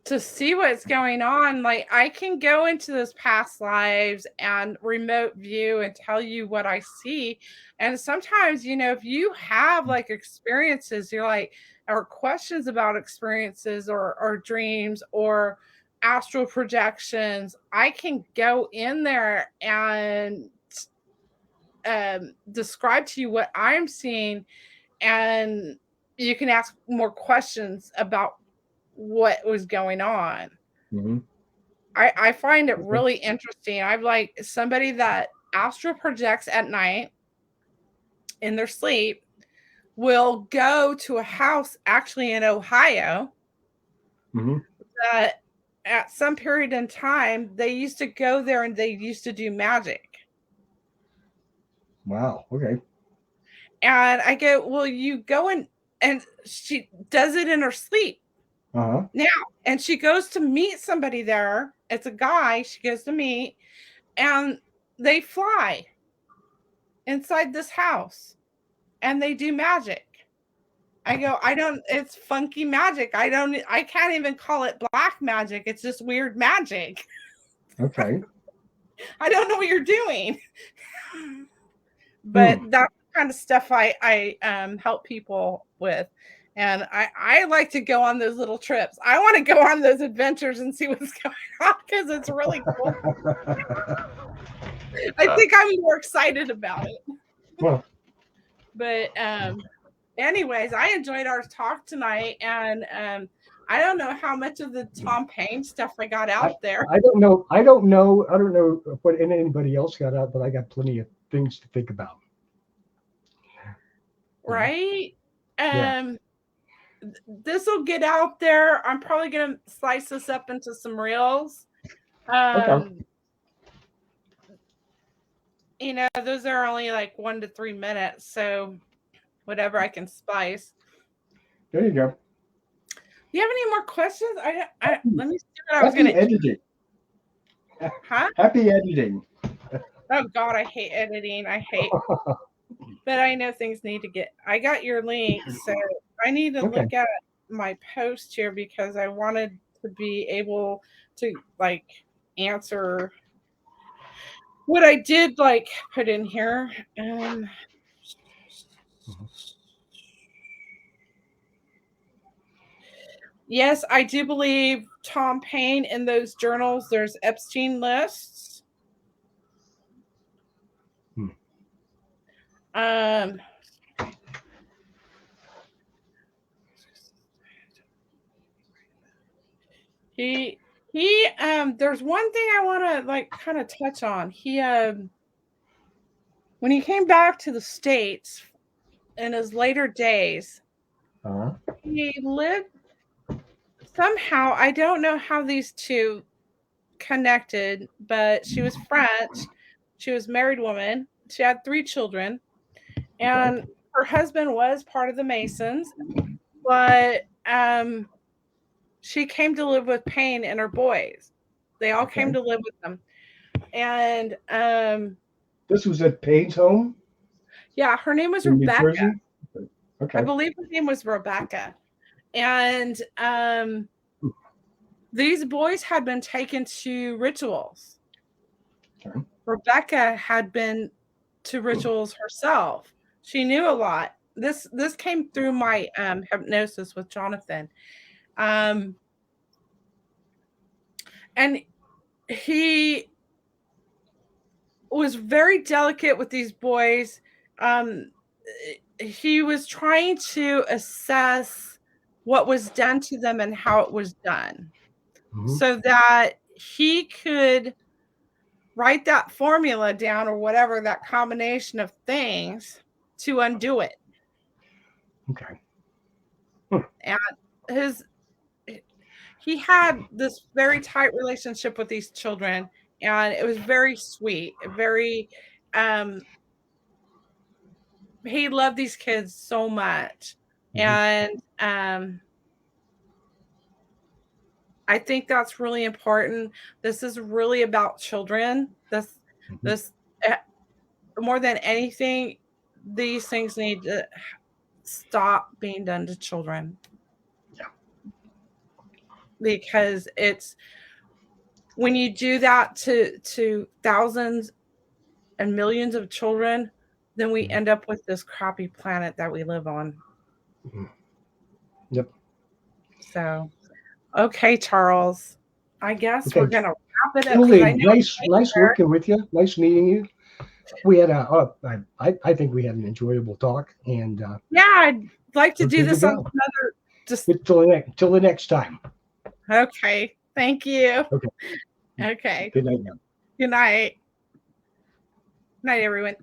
to see what's going on. Like, I can go into those past lives and remote view and tell you what I see. And sometimes, if you have like experiences, you're like, or questions about experiences or dreams or astral projections, I can go in there and describe to you what I'm seeing, and you can ask more questions about what was going on. Mm-hmm. I find it really interesting. I'm like somebody that astral projects at night in their sleep will go to a house actually in Ohio Mm-hmm. that at some period in time they used to go there and they used to do magic. Wow. Okay. And I go, well, you go in, and she does it in her sleep. Uh-huh. Now, and she goes to meet somebody there. It's a guy she goes to meet, and they fly inside this house and they do magic. I go, it's funky magic. I can't even call it black magic. It's just weird magic. Okay. I don't know what you're doing. But that's the kind of stuff I help people with. And I like to go on those little trips. I want to go on those adventures and see what's going on because it's really cool. I think I'm more excited about it. Well, But anyways, I enjoyed our talk tonight, and I don't know how much of the Tom Paine stuff I got out there. I don't know. I don't know what anybody else got out, but I got plenty of things to think about. Right? Yeah. This will get out there. I'm probably gonna slice this up into some reels. Okay. Those are only like 1 to 3 minutes, so whatever I can spice. There you go. Do you have any more questions? Let me see what I was Happy gonna. editing. Huh? Happy editing. Oh God, I hate editing. But I know things need to get. I got your link, so I need to look at my post here because I wanted to be able to like answer what I did like put in here. Yes, I do believe Tom Paine in those journals. There's Epstein lists. He there's one thing I want to like kind of touch on. He when he came back to the States in his later days, he lived somehow. I don't know how these two connected, but she was French. She was a married woman. She had 3 children, and her husband was part of the Masons, but she came to live with Paine and her boys. They all came to live with them. And this was at Paine's home? Yeah, her name was in Rebecca. New Jersey? Okay. I believe her name was Rebecca. And these boys had been taken to rituals. Okay. Rebecca had been to rituals herself. She knew a lot. This came through my hypnosis with Jonathan. And he was very delicate with these boys. He was trying to assess what was done to them and how it was done, so that he could write that formula down or whatever, that combination of things to undo it. Okay. And he had this very tight relationship with these children, and it was very sweet, very he loved these kids so much. And I think that's really important. This is really about children. This more than anything, these things need to stop being done to children. Yeah. because it's when you do that to thousands and millions of children, then we end up with this crappy planet that we live on. Yep. So, okay, Charles, I guess Okay. we're gonna wrap it up. Julie, nice working with you. Nice meeting you. We had I think we had an enjoyable talk, and yeah, I'd like to do this on go. another. Just till the next time. okay. Thank you. Okay. Okay. Good night now. Good night. Night, everyone.